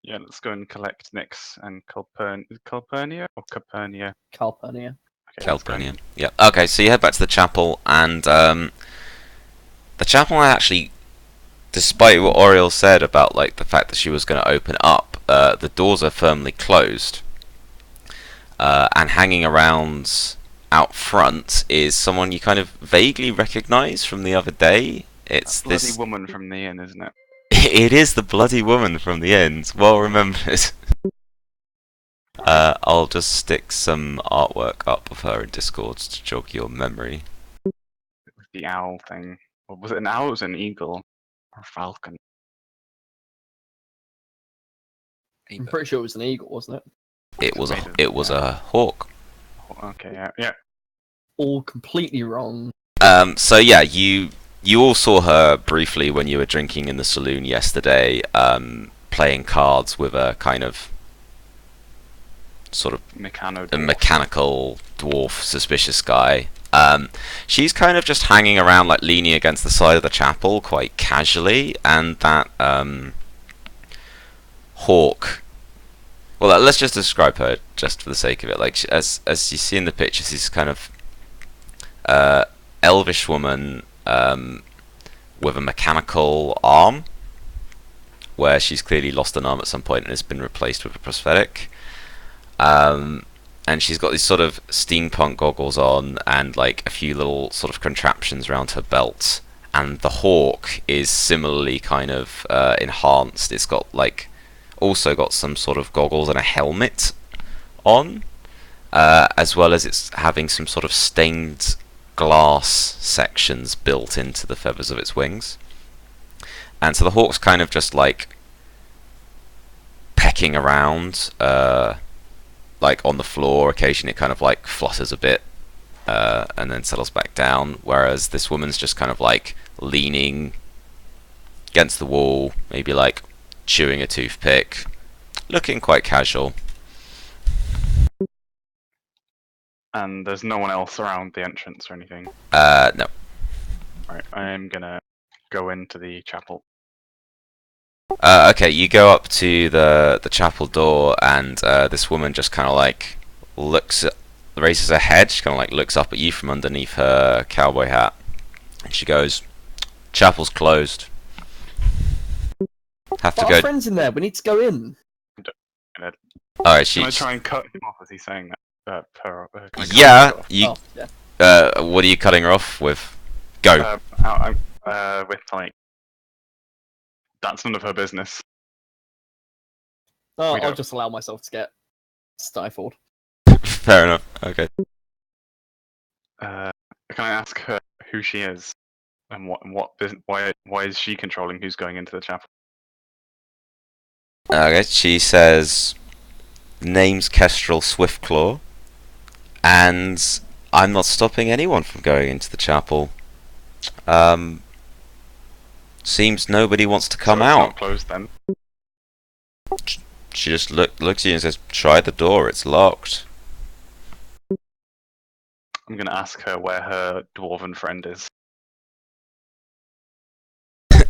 Yeah, let's go and collect Nyx and Calpurnia or Capernia. Calpurnia. Okay, let's go Calpurnia. and- Yeah. Okay, so you head back to the chapel, and the chapel actually, despite what Oriel said about like the fact that she was going to open up, the doors are firmly closed. And hanging around out front is someone you kind of vaguely recognise from the other day. It's That bloody this. woman from the inn, isn't it? It is the bloody woman from the end. Well remembered. I'll just stick some artwork up of her in Discord to jog your memory. With the owl thing. Or was it an owl? Or was it an eagle or a falcon? I'm pretty sure it was an eagle, wasn't it? It was Made of- it was a hawk. Oh, okay, yeah. All completely wrong. So yeah, you all saw her briefly when you were drinking in the saloon yesterday, playing cards with a kind of sort of a mechanical dwarf, suspicious guy. She's kind of just hanging around, like leaning against the side of the chapel quite casually, and that hawk. Well, let's just describe her just for the sake of it. Like as you see in the pictures, she's kind of elvish woman with a mechanical arm, where she's clearly lost an arm at some point and has been replaced with a prosthetic. And she's got these sort of steampunk goggles on and like a few little sort of contraptions around her belt. And the hawk is similarly kind of enhanced. It's got like also got some sort of goggles and a helmet on, as well as it's having some sort of stained glass sections built into the feathers of its wings. And so the hawk's kind of just like pecking around, like on the floor. Occasionally it kind of like flutters a bit, and then settles back down, whereas this woman's just kind of like leaning against the wall, maybe like chewing a toothpick, looking quite casual. And there's no one else around the entrance or anything. No. Right, I am gonna go into the chapel. Okay, you go up to the chapel door, and this woman just kind of like raises her head. She kind of like looks up at you from underneath her cowboy hat, and she goes, "Chapel's closed. Have to But go." our friend's in there. We need to go in. Alright, Can I try and cut him off as he's saying that? Can I cut yeah, him off? you. Oh, yeah. What are you cutting her off with? Go. With like, that's none of her business. Oh, We I'll don't- just allow myself to get stifled. Fair enough. Okay. Can I ask her who she is and why is she controlling who's going into the chapel? Okay. She says, "Name's Kestrel Swiftclaw, and I'm not stopping anyone from going into the chapel. Seems nobody wants to come So it's out." not closed then. She just looks at you and says, "Try the door. It's locked." I'm gonna ask her where her dwarven friend is.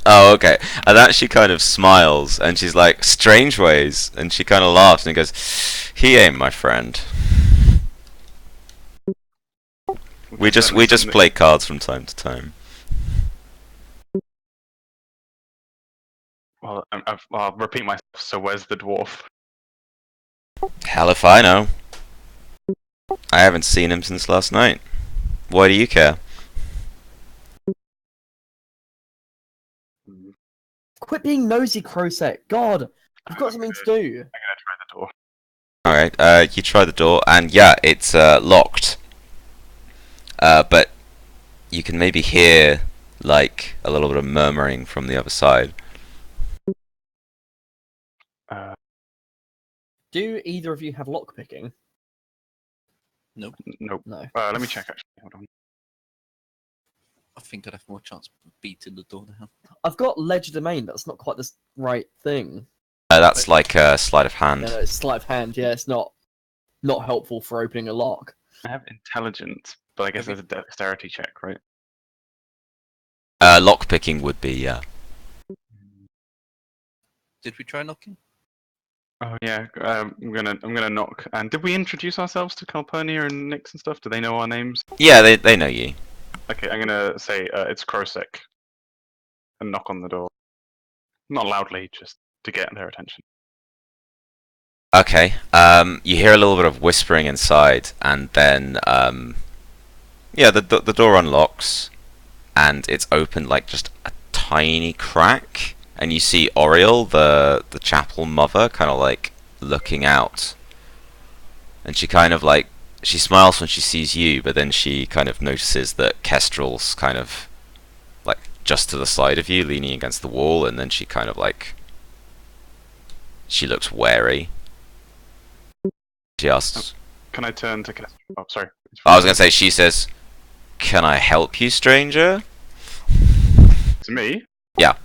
Oh, okay. And that she kind of smiles, and she's like, "Strange ways," and she kind of laughs and goes, "He ain't my friend. We just play cards from time to time." Well, I'll repeat myself. So where's the dwarf? Hell if I know. I haven't seen him since last night. Why do you care? Quit being nosy, Crowset. God, I've got something to do. I'm gonna try the door. Alright, you try the door, and yeah, it's locked. But you can maybe hear, like, a little bit of murmuring from the other side. Do either of you have lockpicking? Nope. No. Let me check actually. Hold on. I think I'd have more chance of beating the door down. I've got legerdemain. That's not quite the right thing. That's like a sleight of hand. No, it's sleight of hand. Yeah, it's not helpful for opening a lock. I have intelligence, but I guess there's a dexterity check, right? Lockpicking would be, yeah. Did we try knocking? Oh yeah. I'm gonna knock. And did we introduce ourselves to Calpurnia and Nix and stuff? Do they know our names? Yeah, they know you. Okay, I'm gonna say it's Krosek, and knock on the door. Not loudly, just to get their attention. Okay, you hear a little bit of whispering inside, and then, yeah, the door unlocks, and it's opened like just a tiny crack, and you see Oriel, the chapel mother, kind of like looking out, and she kind of like, she smiles when she sees you, but then she kind of notices that Kestrel's kind of like just to the side of you, leaning against the wall, and then she kind of like, she looks wary. She asks, Can I turn to Kestrel? Oh, sorry. I was gonna say, she says, "Can I help you, stranger?" It's me. Yeah.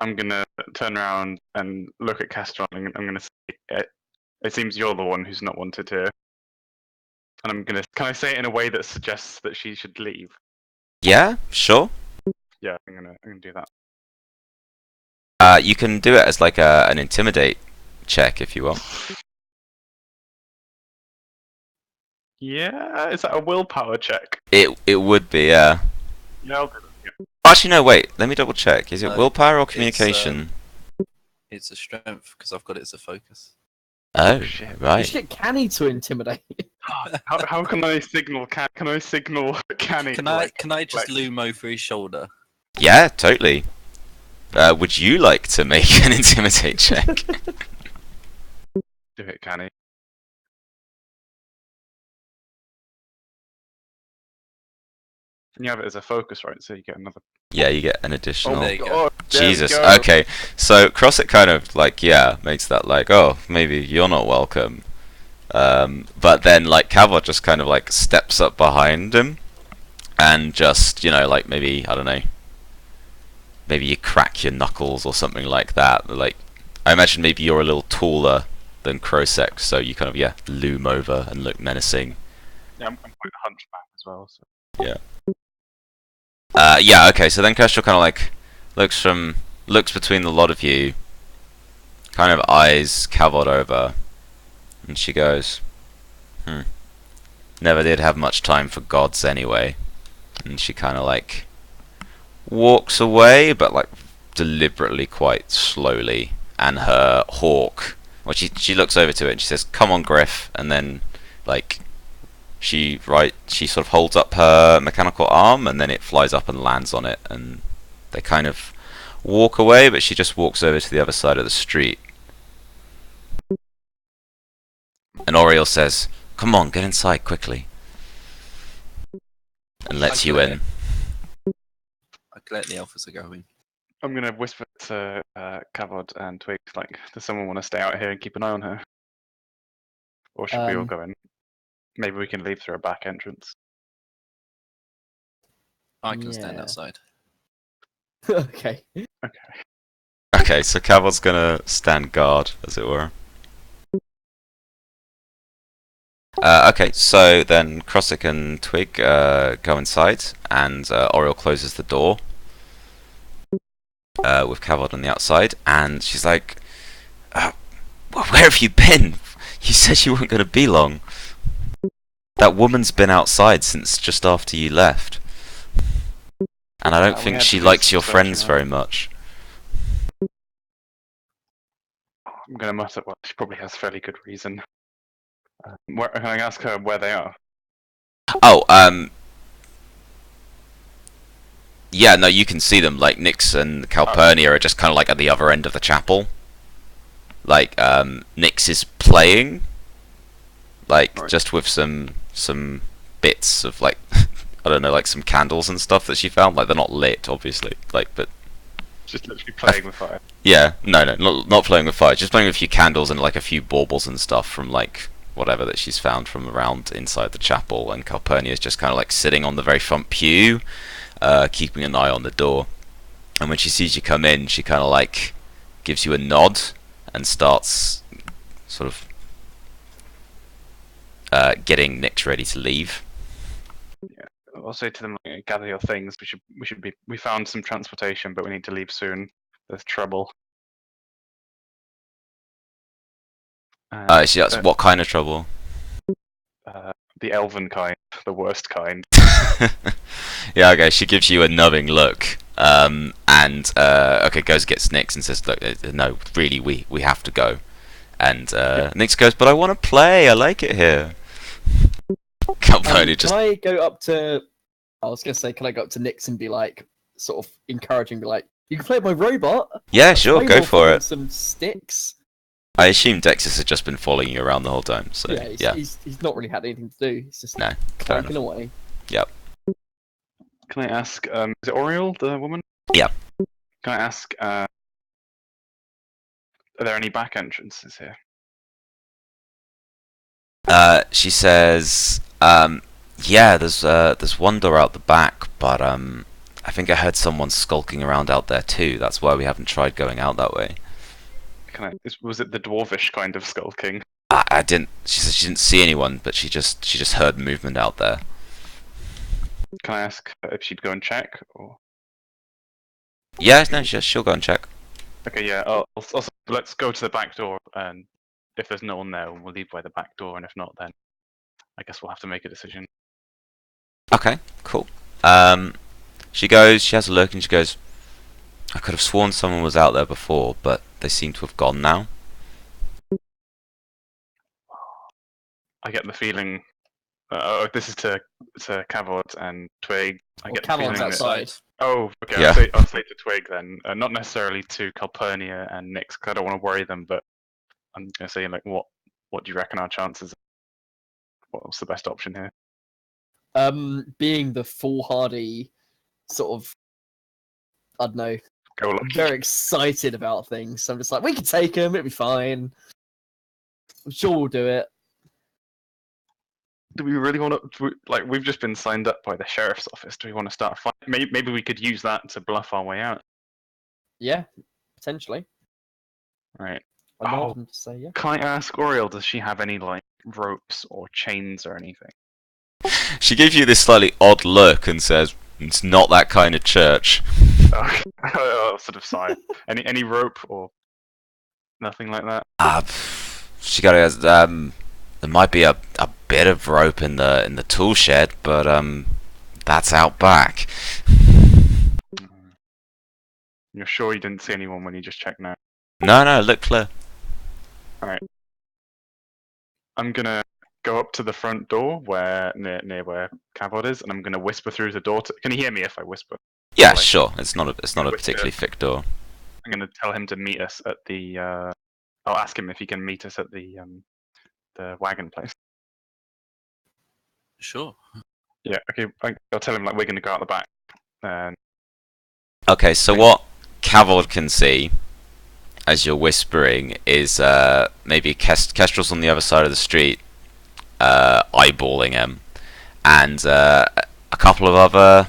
I'm gonna turn around and look at Kestrel, and I'm gonna say, it seems you're the one who's not wanted here. And I'm gonna, can I say it in a way that suggests that she should leave? Yeah, sure. Yeah, I'm gonna do that. You can do it as like an intimidate check if you want. Yeah, is that a willpower check? It would be, yeah. Yeah, I'll do that. Yeah. Actually, no, wait. Let me double check. Is it No, willpower or it's, communication? It's a strength because I've got it as a focus. Oh, shit. You right. should get Canny to intimidate. How can I signal? Can I signal Canny? Can to, I like, can I just flex? loom over his shoulder? Yeah, totally. Would you like to make an intimidate check? Do it, can he? And you have it as a focus, right? So you get another. Yeah, you get an additional. there you go. God, there we Jesus. go. Okay, so Crossit kind of like makes that like, oh, maybe you're not welcome. But then like Cavod just kind of like steps up behind him, and just like maybe I don't know, maybe you crack your knuckles or something like that. Like I imagine maybe you're a little taller than Crosek, so you kind of loom over and look menacing. Yeah, I'm quite hunchback as well. So. Okay, so then Kestrel kind of like looks between the lot of you, kind of eyes Cavod over, and she goes, never did have much time for gods anyway. And she kind of like walks away, but like deliberately quite slowly, and her hawk, well, she looks over to it and she says, come on, Griff, and then like she sort of holds up her mechanical arm, and then it flies up and lands on it, and they kind of walk away, but she just walks over to the other side of the street. And Oriel says, come on, get inside quickly, and lets you in. I let the alphas are going. I'm gonna whisper to Cavod and Twig, like, does someone want to stay out here and keep an eye on her? Or should we all go in? Maybe we can leave through a back entrance. I can stand Yeah. outside. Okay. Okay, so Cavod's gonna stand guard, as it were. Okay, so then Crossick and Twig go inside, and Oriel closes the door with Cavod on the outside, and she's like, where have you been? You said you weren't going to be long. That woman's been outside since just after you left. And I don't we think had she to do likes some your friends searching, very much. I'm gonna mutter, well, she probably has fairly good reason. Can I ask her where they are? Oh, yeah, no, you can see them. Like, Nyx and Calpurnia are just kind of like at the other end of the chapel. Like, Nyx is playing, like, Right. just with some bits of, like, I don't know, like some candles and stuff that she found. Like, they're not lit, obviously. Like, but Just literally playing with fire. yeah, no, not playing with fire. Just playing with a few candles and like a few baubles and stuff from like whatever that she's found from around inside the chapel. And Calpurnia is just kind of like sitting on the very front pew, keeping an eye on the door. And when she sees you come in, she kind of like gives you a nod and starts sort of getting Nyx ready to leave. I'll say to them, like, gather your things. We found some transportation, but we need to leave soon. There's trouble. She asks, what kind of trouble? The elven kind, the worst kind. Yeah, okay, she gives you a knowing look. Okay, goes gets Nyx and says, look, no, really, we have to go. And Nyx goes, but I want to play, I like it here. Calpurnia just... Can I go up to... I was going to say, can I go up to Nyx and be like, sort of encouraging, be like, you can play my robot? Yeah, sure, Way go more for fun it. with some sticks. I assume Dexys has just been following you around the whole time, so Yeah, he's not really had anything to do. He's just No, fair clanking away. Can I ask, is it Oriel, the woman? Yeah. Can I ask, are there any back entrances here? She says, yeah, there's one door out the back, but I think I heard someone skulking around out there too. That's why we haven't tried going out that way. Was it the dwarvish kind of skulking? I didn't. She said she didn't see anyone, but she just heard movement out there. Can I ask if she'd go and check? Or Yeah, no, she'll go and check. okay, yeah. Let's go to the back door, and if there's no one there, we'll leave by the back door, and if not, then I guess we'll have to make a decision. Okay, cool. She goes. She has a look, and she goes, I could have sworn someone was out there before, but they seem to have gone now. I get the feeling. This is to Cavod and Twig. I Well, get the Cameron's feeling that. outside. Oh, okay. Yeah. I'll say to Twig then. Not necessarily to Calpurnia and Nyx, 'cause I don't want to worry them, but I'm gonna say like, what what do you reckon our chances? What's the best option here? Being the foolhardy sort of, I don't know, Go I'm lucky. very excited about things. So I'm just like, we can take him, it'll be fine. I'm sure we'll do it. Do we really want to? Like, we've just been signed up by the sheriff's office. Do we want to start a fight? Maybe we could use that to bluff our way out. Yeah, potentially. Right. I'm not Oh. going to say yeah. Can I ask Oriel? Does she have any like ropes or chains or anything? She gives you this slightly odd look and says, "It's not that kind of church." Oh, sort of sigh. Any rope or nothing like that? She goes, there might be a bit of rope in the tool shed, but that's out back. You're sure you didn't see anyone when you just checked now? No, look clear. Alright. I'm gonna go up to the front door where near where Cavod is, and I'm gonna whisper through the door. Can you hear me if I whisper? Yeah, Like, sure. It's not a whisper. particularly thick door. I'm gonna tell him to meet us at the. I'll ask him if he can meet us at the wagon place. Sure. Yeah. Okay. I'll tell him like we're gonna go out the back. And Okay, so what Cavod can see as you're whispering is maybe Kestrel's on the other side of the street, eyeballing him, and a couple of other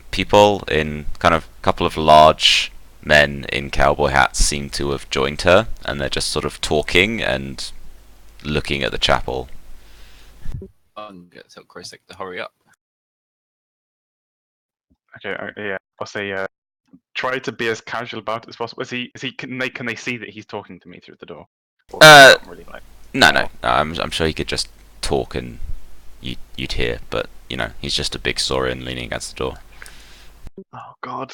people in kind of a couple of large men in cowboy hats seem to have joined her, and they're just sort of talking and looking at the chapel. I'm going to tell Krosek to hurry up. okay. Yeah. I'll say. Try to be as casual about it as possible. Can they see that he's talking to me through the door? Or not really like. No. I'm sure he could just talk and you'd hear, but you know, he's just a big saurian leaning against the door. Oh God,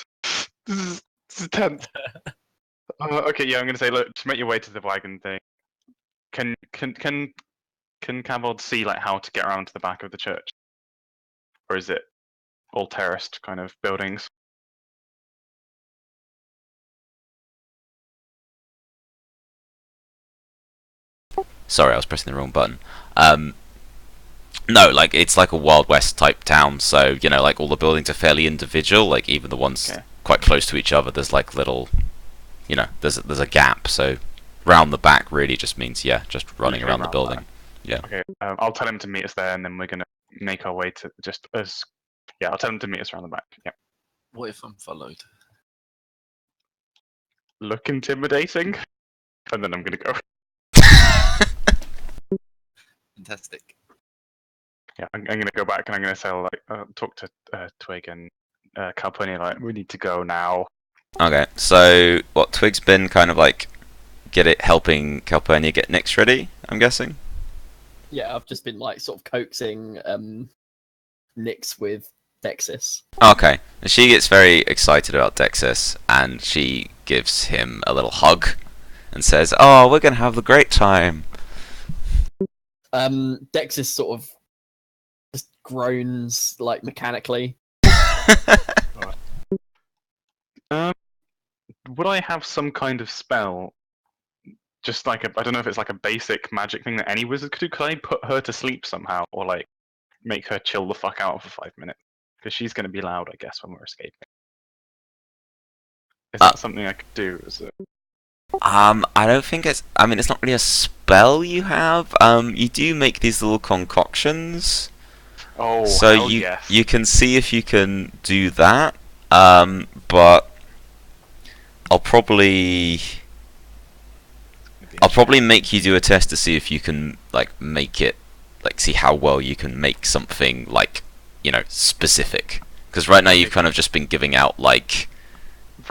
this is tense. Okay, yeah, I'm gonna say, look, just make your way to the wagon thing. Can Cavod see like how to get around to the back of the church, or is it all terraced kind of buildings? Sorry, I was pressing the wrong button. No, like it's like a Wild West type town, so you know, like all the buildings are fairly individual. Like even the ones quite close to each other, there's like little, you know, there's a gap. So round the back really just means just running around the building. Yeah. Okay, I'll tell him to meet us there, and then we're gonna make our way to just as. Yeah, I'll tell him to meet us around the back. Yeah. What if I'm followed? Look intimidating, and then I'm gonna go. Fantastic. Yeah, I'm gonna go back and I'm gonna say like talk to Twig and Calpurnia like we need to go now. Okay, so what Twig's been kind of like helping Calpurnia get Nyx ready, I'm guessing? Yeah, I've just been like sort of coaxing Nyx with Dexis. Okay, and she gets very excited about Dexis, and she gives him a little hug and says, "Oh, we're gonna have a great time." Dexis sort of just groans like mechanically. Would I have some kind of spell? Just like I don't know if it's like a basic magic thing that any wizard could do. Could I put her to sleep somehow, or like make her chill the fuck out for 5 minutes? Because she's going to be loud, I guess, when we're escaping. Is that something I could do? Is it? I don't think it's. I mean, it's not really a spell you have. You do make these little concoctions. Oh, so hell you yes. you can see if you can do that. But I'll probably make you do a test to see if you can like make it, like see how well you can make something like, you know, specific. Because right now you've kind of just been giving out like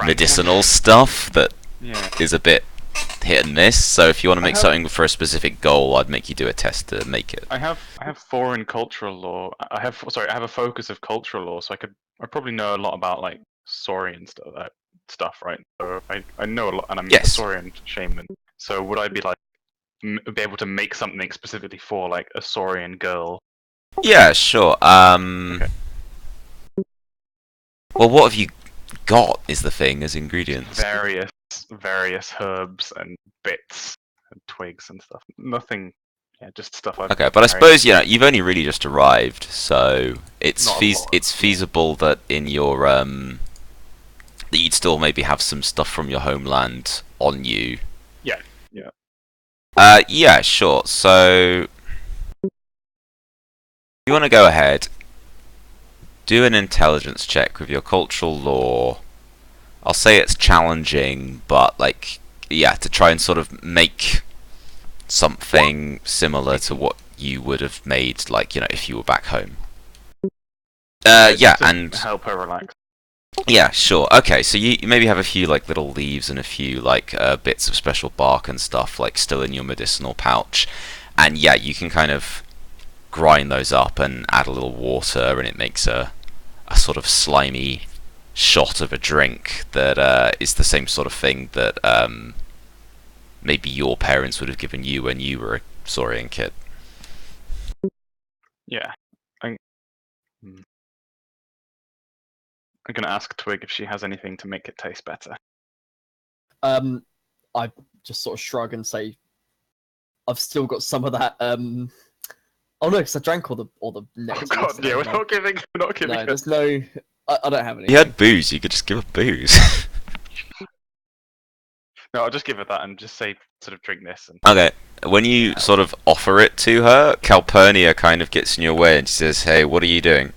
medicinal stuff that is a bit hit and miss. So if you want to make something for a specific goal, I'd make you do a test to make it. I have 4 in cultural law. I have a focus of cultural law, so I probably know a lot about like Saurian stuff, right? So I know a lot, and I'm a Saurian shaman. So would I be like be able to make something specifically for like a Saurian girl? Yeah, sure. Okay. Well, what have you got? Is the thing as ingredients? Various herbs and bits, twigs and stuff. Nothing. Yeah, just stuff I've. Okay, but I carried. suppose you've only really just arrived, so it's Not a lot, it's feasible that in your that you'd still maybe have some stuff from your homeland on you. Yeah, yeah. Yeah, sure. So you want to go ahead, do an intelligence check with your cultural law. I'll say it's challenging, but like, yeah, to try and sort of make something similar to what you would have made, like, if you were back home. Yeah, just to and help her relax. yeah, sure. Okay, so you maybe have a few like little leaves and a few like bits of special bark and stuff like still in your medicinal pouch, and yeah, you can kind of grind those up and add a little water, and it makes a sort of slimy shot of a drink that is the same sort of thing that maybe your parents would have given you when you were a Saurian kid. Yeah. I'm gonna ask Twig if she has anything to make it taste better. I just sort of shrug and say, I've still got some of that. Oh no, because I drank all the Oh nectar god, yesterday, yeah, we're no. not giving No, her. there's no. I don't have any. You had booze, you could just give her booze. No, I'll just give her that and just say, sort of drink this. And Okay, when you sort of offer it to her, Calpurnia kind of gets in your way and she says, "Hey, what are you doing?"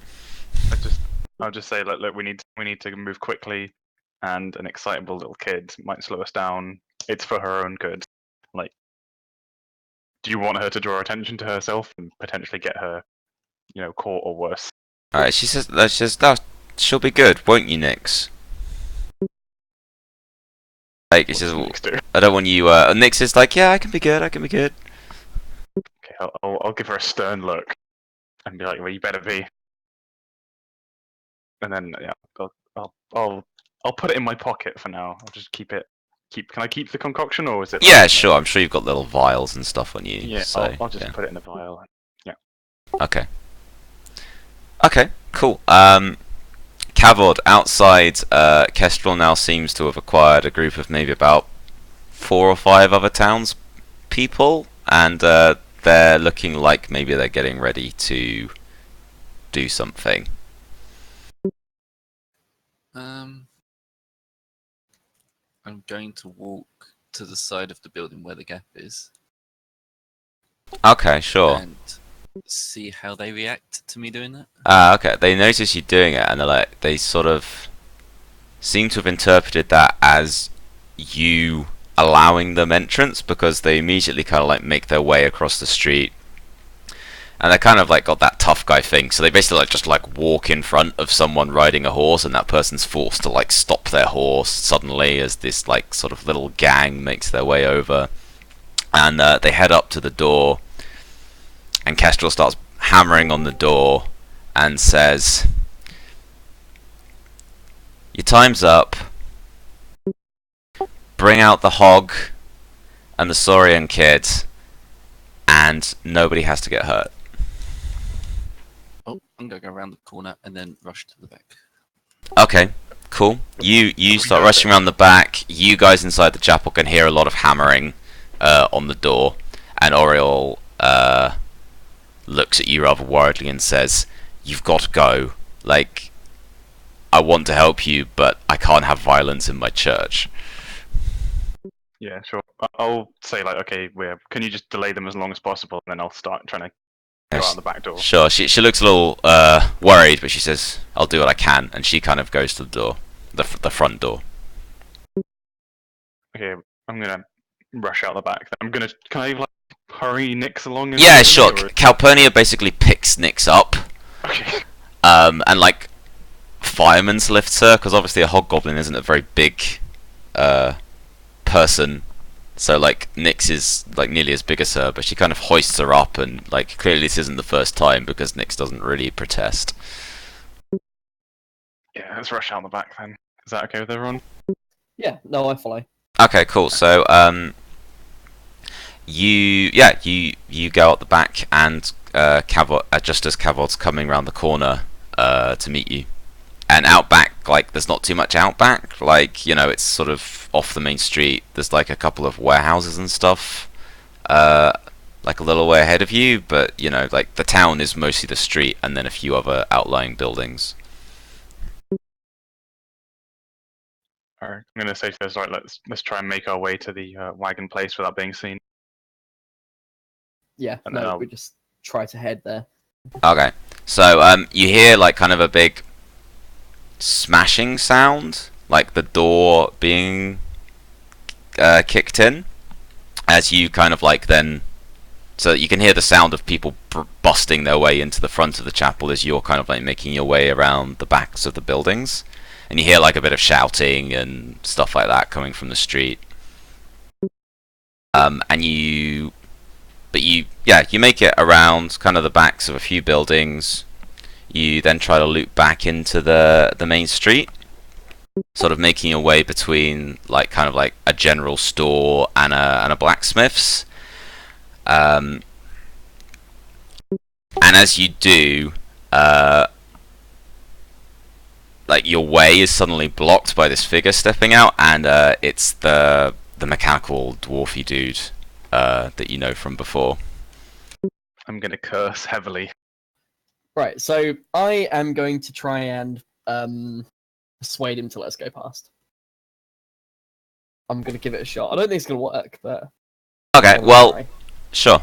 I'll just say, look, we need to move quickly, and an excitable little kid might slow us down. It's for her own good. Like, do you want her to draw attention to herself and potentially get her, caught or worse? Alright, she says, she'll be good, won't you, Nix? Like, he What's says, Nix do? I don't want you, Nix is like, yeah, I can be good. Okay, I'll give her a stern look and be like, well, you better be. And then yeah, I'll put it in my pocket for now. I'll just keep it. Can I keep the concoction, or is it? Yeah, sure, I'm sure you've got little vials and stuff on you. Yeah, so, I'll just yeah. put it in a vial. Yeah. Okay. Okay, cool. Cavod, outside, Kestrel now seems to have acquired a group of maybe about 4 or 5 other towns people, and they're looking like maybe they're getting ready to do something. I'm going to walk to the side of the building where the gap is Okay, sure. and see how they react to me doing that. Okay, they notice you doing it, and they sort of seem to have interpreted that as you allowing them entrance, because they immediately kind of like make their way across the street, and they kind of like got that tough guy thing, so they basically like just like walk in front of someone riding a horse, and that person's forced to like stop their horse suddenly as this like sort of little gang makes their way over, and they head up to the door, and Kestrel starts hammering on the door and says, "Your time's up. Bring out the hog and the Saurian kid, and nobody has to get hurt." Oh, I'm going to go around the corner and then rush to the back. Okay, cool. You start rushing around the back. You guys inside the chapel can hear a lot of hammering on the door, and Oriole looks at you rather worriedly and says, "You've got to go. Like, I want to help you, but I can't have violence in my church." Yeah, sure. I'll say like, okay, can you just delay them as long as possible, and then I'll start trying to go out the back door. Sure, she looks a little worried, but she says, "I'll do what I can," and she kind of goes to the door, the front door. Okay, I'm gonna rush out the back. Can I like hurry Nix along? Yeah, sure. Calpurnia basically picks Nix up, Okay. and like fireman's lifts her, because obviously a hobgoblin isn't a very big person, so like Nix is like nearly as big as her, but she kind of hoists her up, and like clearly this isn't the first time because Nix doesn't really protest. Yeah, let's rush out the back then. Is that okay with everyone? Yeah, no, I follow. Okay, cool. So you go out the back, and Cavod, just as Cavod's coming around the corner to meet you. And out back, like, there's not too much out back. Like, it's sort of off the main street. There's like a couple of warehouses and stuff. like a little way ahead of you, but you know, like the town is mostly the street and then a few other outlying buildings. Alright, I'm gonna say to this, right, let's try and make our way to the wagon place without being seen. Yeah, And then no, I'll- we just try to head there. Okay, so you hear like kind of a big smashing sound, like the door being kicked in, as you kind of like then, so that you can hear the sound of people busting their way into the front of the chapel as you're kind of like making your way around the backs of the buildings, and you hear like a bit of shouting and stuff like that coming from the street. And you make it around kind of the backs of a few buildings. You then try to loop back into the main street, sort of making your way between like kind of like a general store and a blacksmith's. And as you do, like your way is suddenly blocked by this figure stepping out, and it's the mechanical dwarfy dude that you know from before. I'm gonna curse heavily. Right, so I am going to try and persuade him to let us go past. I'm going to give it a shot. I don't think it's going to work, but... Okay, I'll well, try. sure.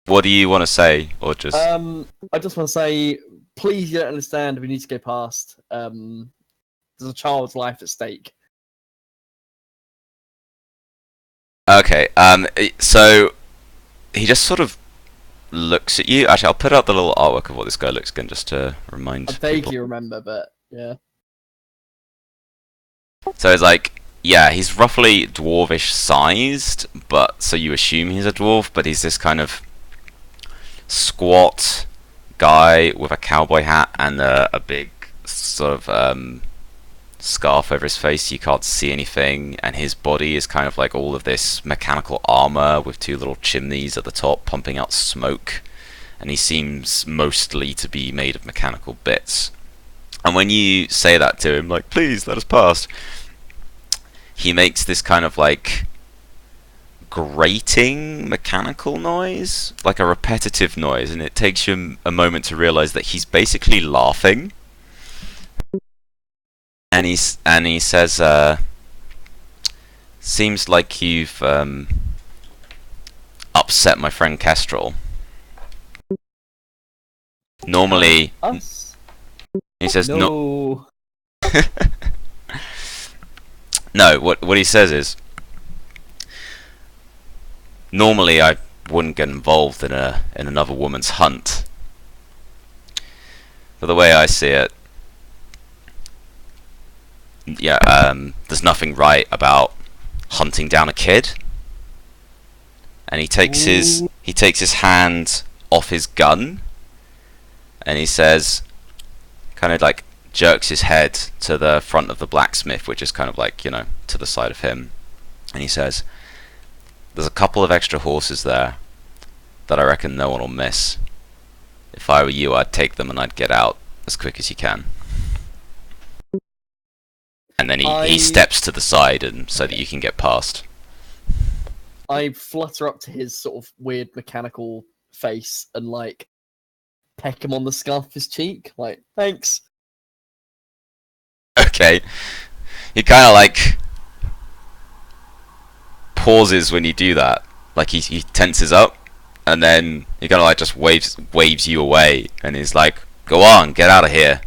What do you want to say, or just? I just want to say, please, you don't understand. We need to go past. There's a child's life at stake. Okay. So he just sort of looks at you. Actually, I'll put out the little artwork of what this guy looks like just to remind I people. vaguely remember, but yeah. So it's like, yeah, he's roughly dwarvish sized, but so you assume he's a dwarf, but he's this kind of squat guy with a cowboy hat and a big sort of scarf over his face. You can't see anything, and his body is kind of like all of this mechanical armor with two little chimneys at the top pumping out smoke, and he seems mostly to be made of mechanical bits. And when you say that to him, like, please let us past, he makes this kind of like grating mechanical noise, like a repetitive noise, and it takes you a moment to realize that he's basically laughing. And he says, seems like you've upset my friend Kestrel. Normally, Us? he says No. No, what he says is, normally I wouldn't get involved in another woman's hunt. But the way I see it, yeah, there's nothing right about hunting down a kid. And he takes his hand off his gun, and he says, kind of like jerks his head to the front of the blacksmith, which is kind of like, you know, to the side of him, and he says, there's a couple of extra horses there that I reckon no one will miss. If I were you, I'd take them and I'd get out as quick as you can. And then he steps to the side and so that you can get past. I flutter up to his sort of weird mechanical face and like peck him on the scarf of his cheek, like, thanks. Okay. He kind of like pauses when you do that. Like he tenses up, and then he kind of like just waves you away, and he's like, "Go on, get out of here.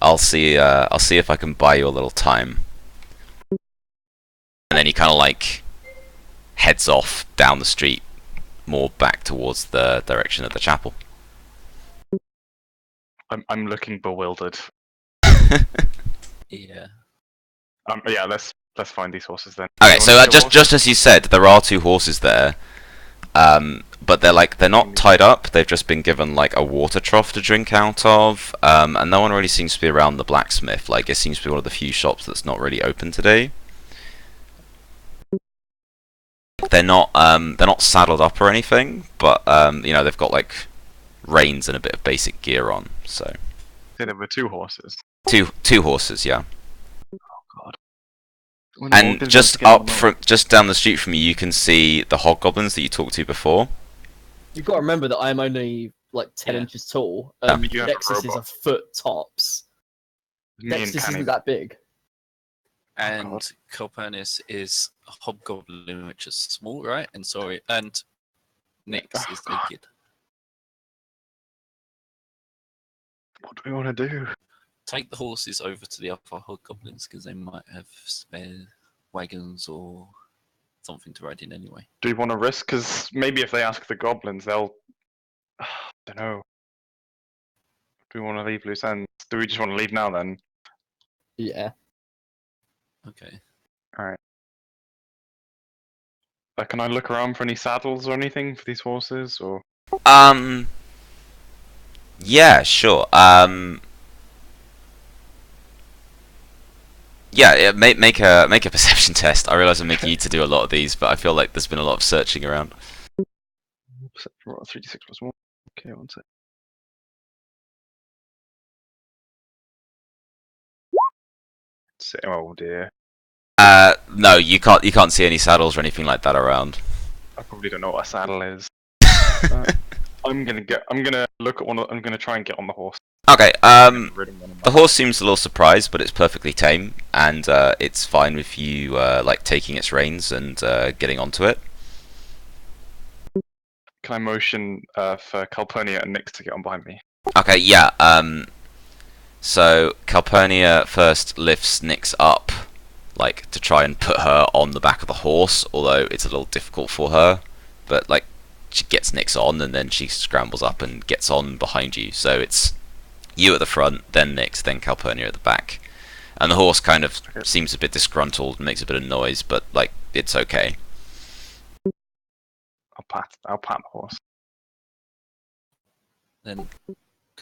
I'll see if I can buy you a little time." And then he kind of like heads off down the street, more back towards the direction of the chapel. I'm looking bewildered. Yeah. Yeah, let's find these horses then. Okay, You so wanna see a horse? just as you said, there are two horses there, but they're not tied up. They've just been given like a water trough to drink out of, and no one really seems to be around the blacksmith. Like it seems to be one of the few shops that's not really open today. They're not saddled up or anything, but you know, they've got like reins and a bit of basic gear on. So Yeah, there were two horses. two horses, yeah. God. When I'm And walking just against up the from, just down the street from you, you can see the hobgoblins that you talked to before. You've got to remember that I'm only like 10 Yeah. inches tall, Yeah. and You have a Nexus is a robot. foot tops. Me and Nexus Canny. isn't that big. And God. Calpurnius is a hobgoblin, which is small, right? And sorry, and Nyx Oh, is God. naked. What do we want to do? Take the horses over to the other hobgoblins because they might have spare wagons or something to ride in anyway. Do we want to risk? Because maybe if they ask the goblins, they'll. Don't know. Do we want to leave loose ends? Do we just want to leave now then? Yeah. Okay. Alright. Can I look around for any saddles or anything for these horses? Or Yeah, sure. Yeah, make a perception test. I realize I'm making you to do a lot of these, but I feel like there's been a lot of searching around. 3d6 plus 1. Okay, one sec. Oh dear. No, you can't see any saddles or anything like that around. I probably don't know what a saddle is. I'm gonna look at one. I'm gonna try and get on the horse. Okay. Ridden one of The my- horse seems a little surprised, but it's perfectly tame, and it's fine with you like taking its reins and getting onto it. Can I motion for Calpurnia and Nyx to get on behind me? Okay, yeah. So Calpurnia first lifts Nyx up, like to try and put her on the back of the horse, although it's a little difficult for her. But like, she gets Nyx on, and then she scrambles up and gets on behind you. So it's you at the front, then Nyx, then Calpurnia at the back, and the horse kind of seems a bit disgruntled and makes a bit of noise, but like it's okay. I'll pat the horse. Then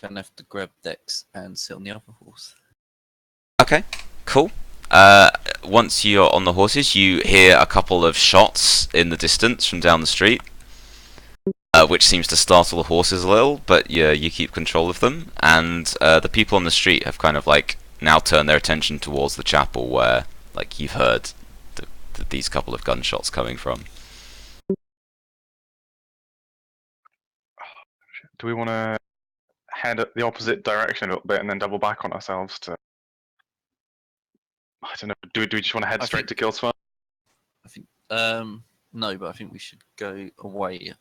gonna have to grab Dex and sit on the other horse. Okay, cool. Once you're on the horses, you hear a couple of shots in the distance from down the street, which seems to startle the horses a little, but yeah, you keep control of them. And the people on the street have kind of like now turned their attention towards the chapel where like you've heard these couple of gunshots coming from. Do we want to head at the opposite direction a little bit and then double back on ourselves to? I don't know. Do we just want to head I straight think- to Guildsfire? I think. No, but I think we should go away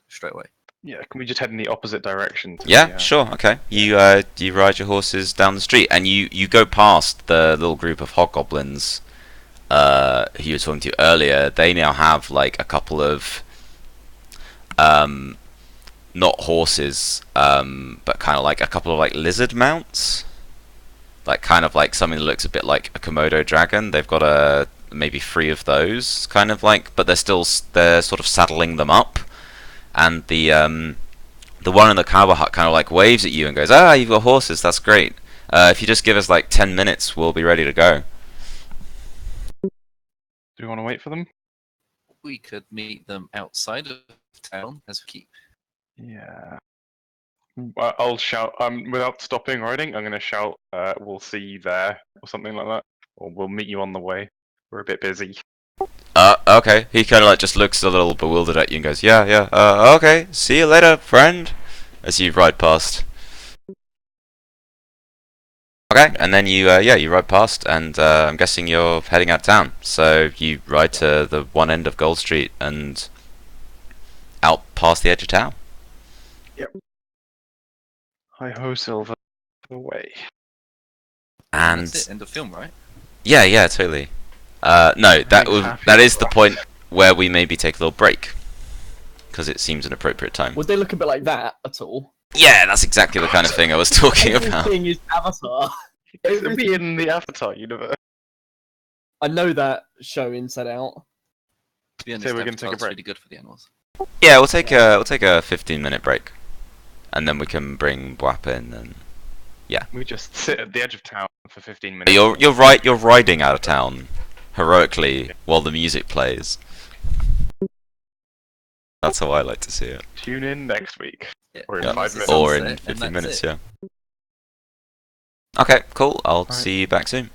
straight away. Yeah. Can we just head in the opposite direction? To Yeah, the, sure, okay. You ride your horses down the street, and you go past the little group of hobgoblins who you were talking to earlier. They now have like a couple of not horses, but kind of like a couple of like lizard mounts, like kind of like something that looks a bit like a Komodo dragon. They've got maybe 3 of those, kind of like, but they're sort of saddling them up, and the one in the cowboy hut kind of like waves at you and goes, "Ah, you've got horses. That's great. If you just give us like 10 minutes, we'll be ready to go." Do we want to wait for them? We could meet them outside of town as we keep. Yeah. I'll shout. Without stopping riding, I'm gonna shout. We'll see you there, or something like that, or we'll meet you on the way. We're a bit busy. Okay. He kind of like just looks a little bewildered at you and goes, "Yeah, yeah. Okay. See you later, friend." As you ride past. Okay, and then you ride past, and I'm guessing you're heading out of town. So you ride to the one end of Gold Street and out past the edge of town. Hi ho, Silver. Away. And That's it. End of film, right? yeah, totally. No, Happy that is the class. point where we maybe take a little break, because it seems an appropriate time. Would they look a bit like that at all? Yeah, that's exactly the kind of thing I was talking about. Everything is Avatar. It'll be in the Avatar universe. I know that show inside out. To be honest, So we're gonna take a Avatar's break. really good for the animals. Yeah, we'll take a 15-minute break, and then we can bring Bwappy in. And We just sit at the edge of town for 15 minutes. you're right. You're riding out of town heroically while the music plays. That's how I like to see it. Tune in next week. Yeah. Or in Yeah. 5 minutes. Or in Sunset, and 15 that's minutes, it. yeah. Okay, cool. I'll Alright. see you back soon.